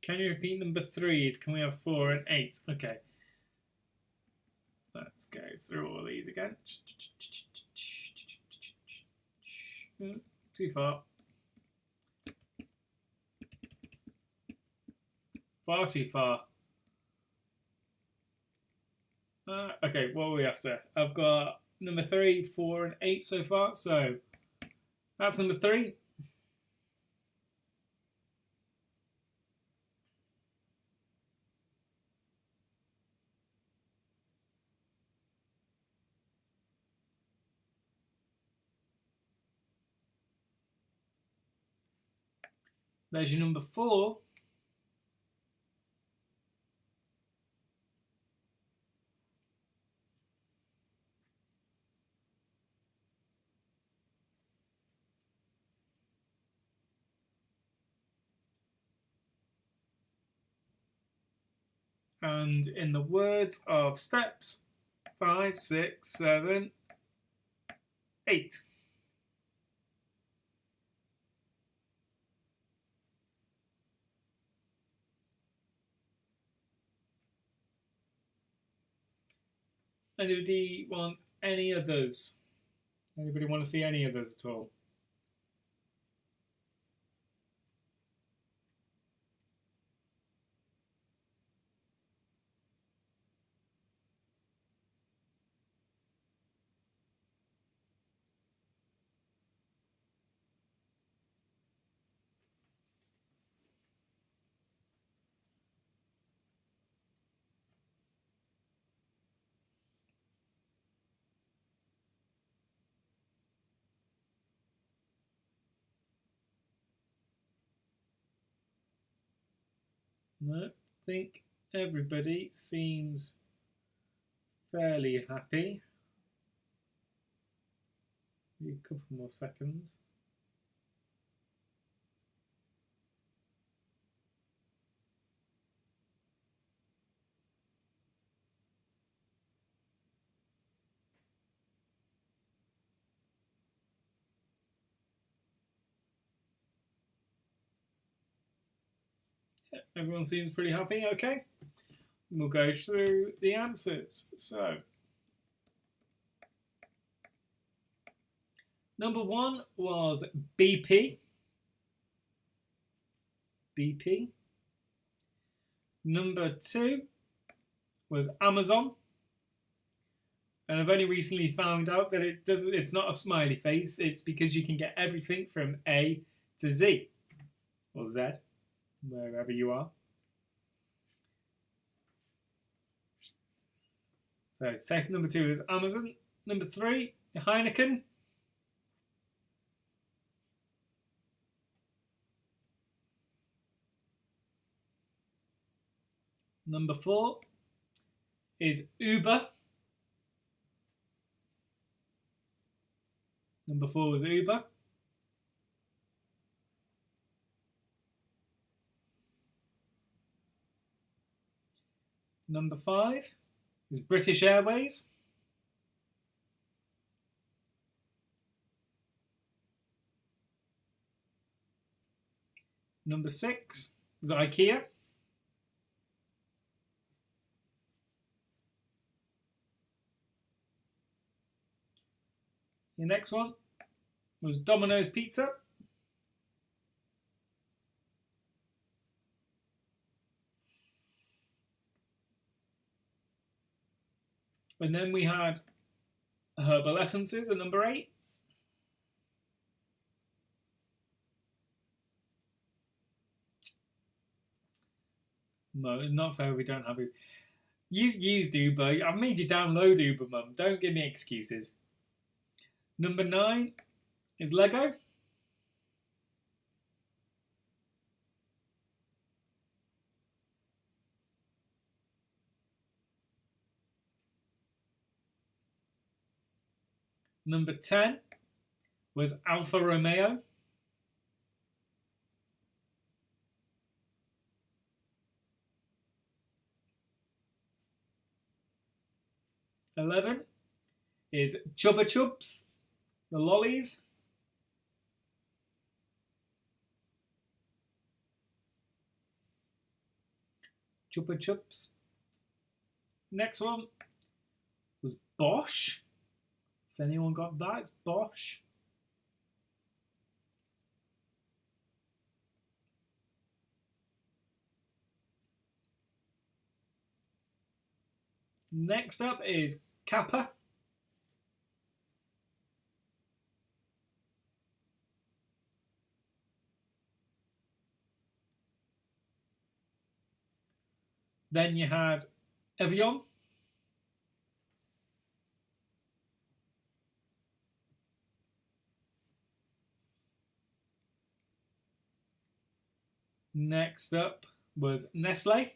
Can you repeat number 3s? Can we have 4 and 8? Okay. Let's go through all these again. Too far. Far too far. Okay, what are we after? I've got number 3, 4, and 8 so far. So that's number 3. There's your number 4. And in the words of steps 5, 6, 7, 8. Anybody want any others? Anybody want to see any others at all? No, I think everybody seems fairly happy. A couple more seconds. Yeah, everyone seems pretty happy. Okay, we'll go through the answers. So, number 1 was BP. BP. Number 2 was Amazon. And I've only recently found out that it's not a smiley face. It's because you can get everything from A to Z. Or Z, wherever you are. So second, number 2 is Amazon. Number 3, Heineken. Number 4 is Uber. Number 4 was Uber. Number 5 is British Airways. Number 6 was IKEA. The next one was Domino's Pizza. And then we had Herbal Essences at number 8. No, not fair, we don't have it. You've used Uber. I've made you download Uber, Mum. Don't give me excuses. Number 9 is Lego. Number 10 was Alfa Romeo. '11 is Chupa Chups, the lollies. Chupa Chups. Next one was Bosch. If anyone got that, it's Bosch. Next up is Kappa. Then you had Evian. Next up was Nestle.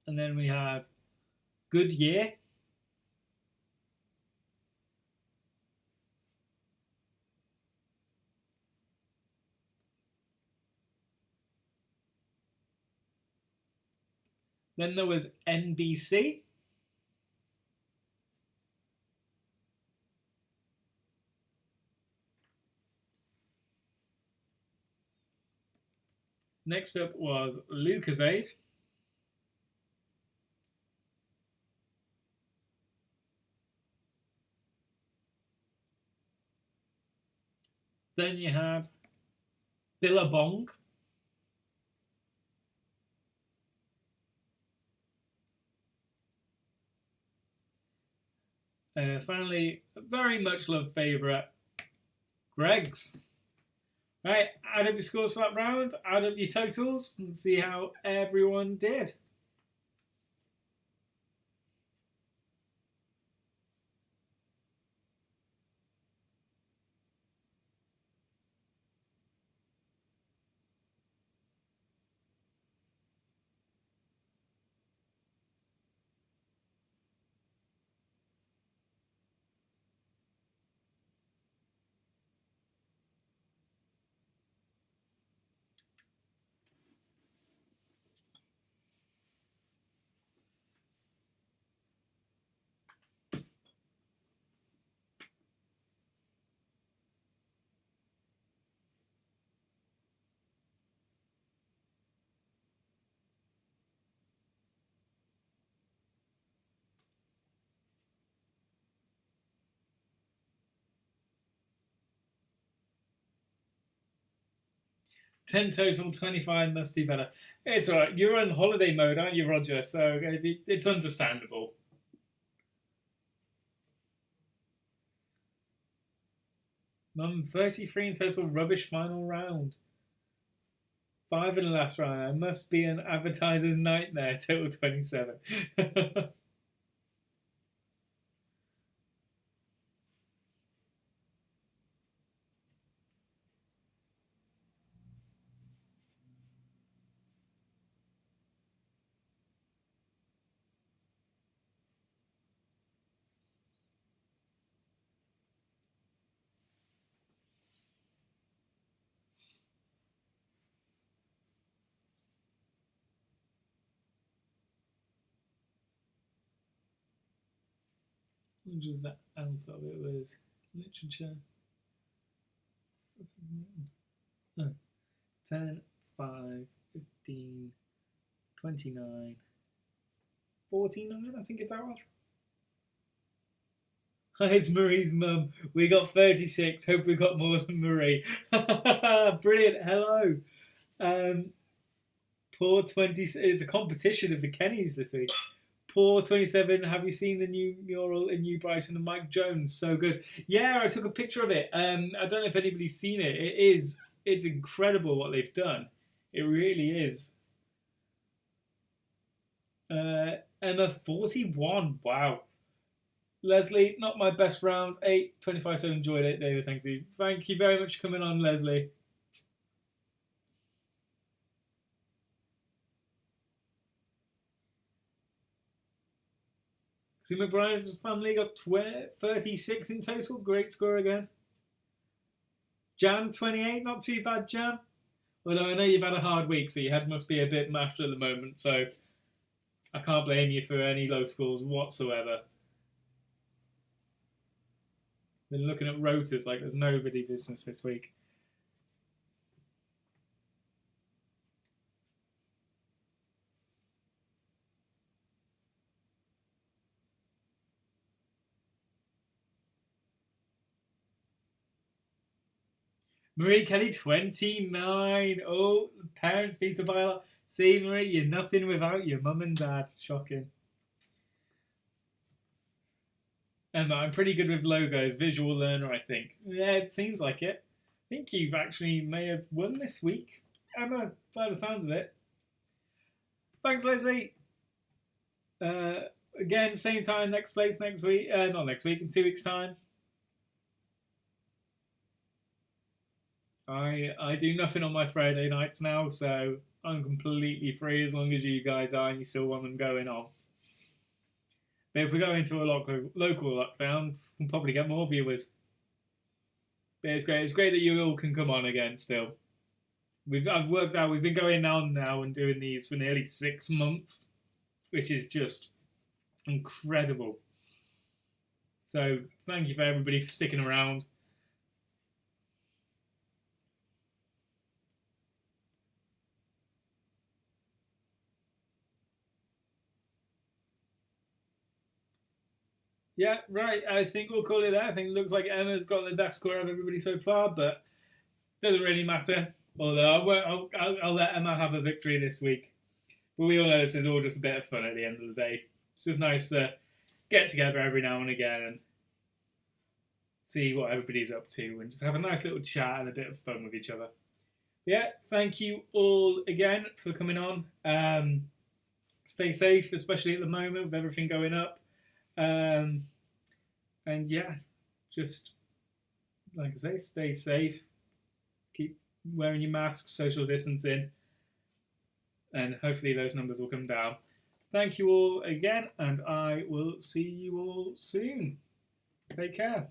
And then we had Goodyear. Then there was NBC. Next up was Lucozade. Then you had Billabong. Finally, a very much loved favourite, Greggs. Right, add up your scores for that round, add up your totals, and see how everyone did. Ten total, 25 must do better. It's alright. You're on holiday mode, aren't you, Roger? So it's understandable. Mum, 33 in total, rubbish final round. 5 in the last round. I must be an advertiser's nightmare. Total 27. What was that out of? It was literature. Oh, 10, 5, 15, 29, 49, I think it's out of. It's Marie's mum. We got 36. Hope we got more than Marie. Brilliant. Hello. Poor 20. It's a competition of the Kennys this week. Poor 27. Have you seen the new mural in New Brighton of Mike Jones? So good. Yeah, I took a picture of it. I don't know if anybody's seen it. It's incredible what they've done. It really is. Emma 41. Wow. Leslie, not my best round. 8, 25, so enjoyed it, David. Thank you. Thank you very much for coming on, Leslie. See, McBride's family got 36 in total. Great score again. Jan, 28. Not too bad, Jan. Although I know you've had a hard week, so your head must be a bit mashed at the moment, so I can't blame you for any low scores whatsoever. Been looking at rotors like there's nobody business this week. Marie Kelly, 29. Oh, the parents' pizza by a lot. See, Marie, you're nothing without your mum and dad. Shocking. Emma, I'm pretty good with logos, visual learner, I think. Yeah, it seems like it. I think you've actually may have won this week, Emma, by the sounds of it. Thanks, Leslie. Again, same time, next place next week. Not next week, in 2 weeks' time. I do nothing on my Friday nights now, so I'm completely free as long as you guys are and you still want them going on. But if we go into a local lockdown, we'll probably get more viewers. But it's great. It's great that you all can come on again still. I've worked out we've been going on now and doing these for nearly 6 months, which is just incredible. So thank you for everybody for sticking around. Yeah, right. I think we'll call it there. I think it looks like Emma's got the best score of everybody so far, but doesn't really matter. Although I'll let Emma have a victory this week. But we all know this is all just a bit of fun at the end of the day. It's just nice to get together every now and again and see what everybody's up to and just have a nice little chat and a bit of fun with each other. Yeah, thank you all again for coming on. Stay safe, especially at the moment with everything going up. And yeah, just like I say, stay safe. Keep wearing your masks, social distancing, and hopefully those numbers will come down. Thank you all again, and I will see you all soon. Take care.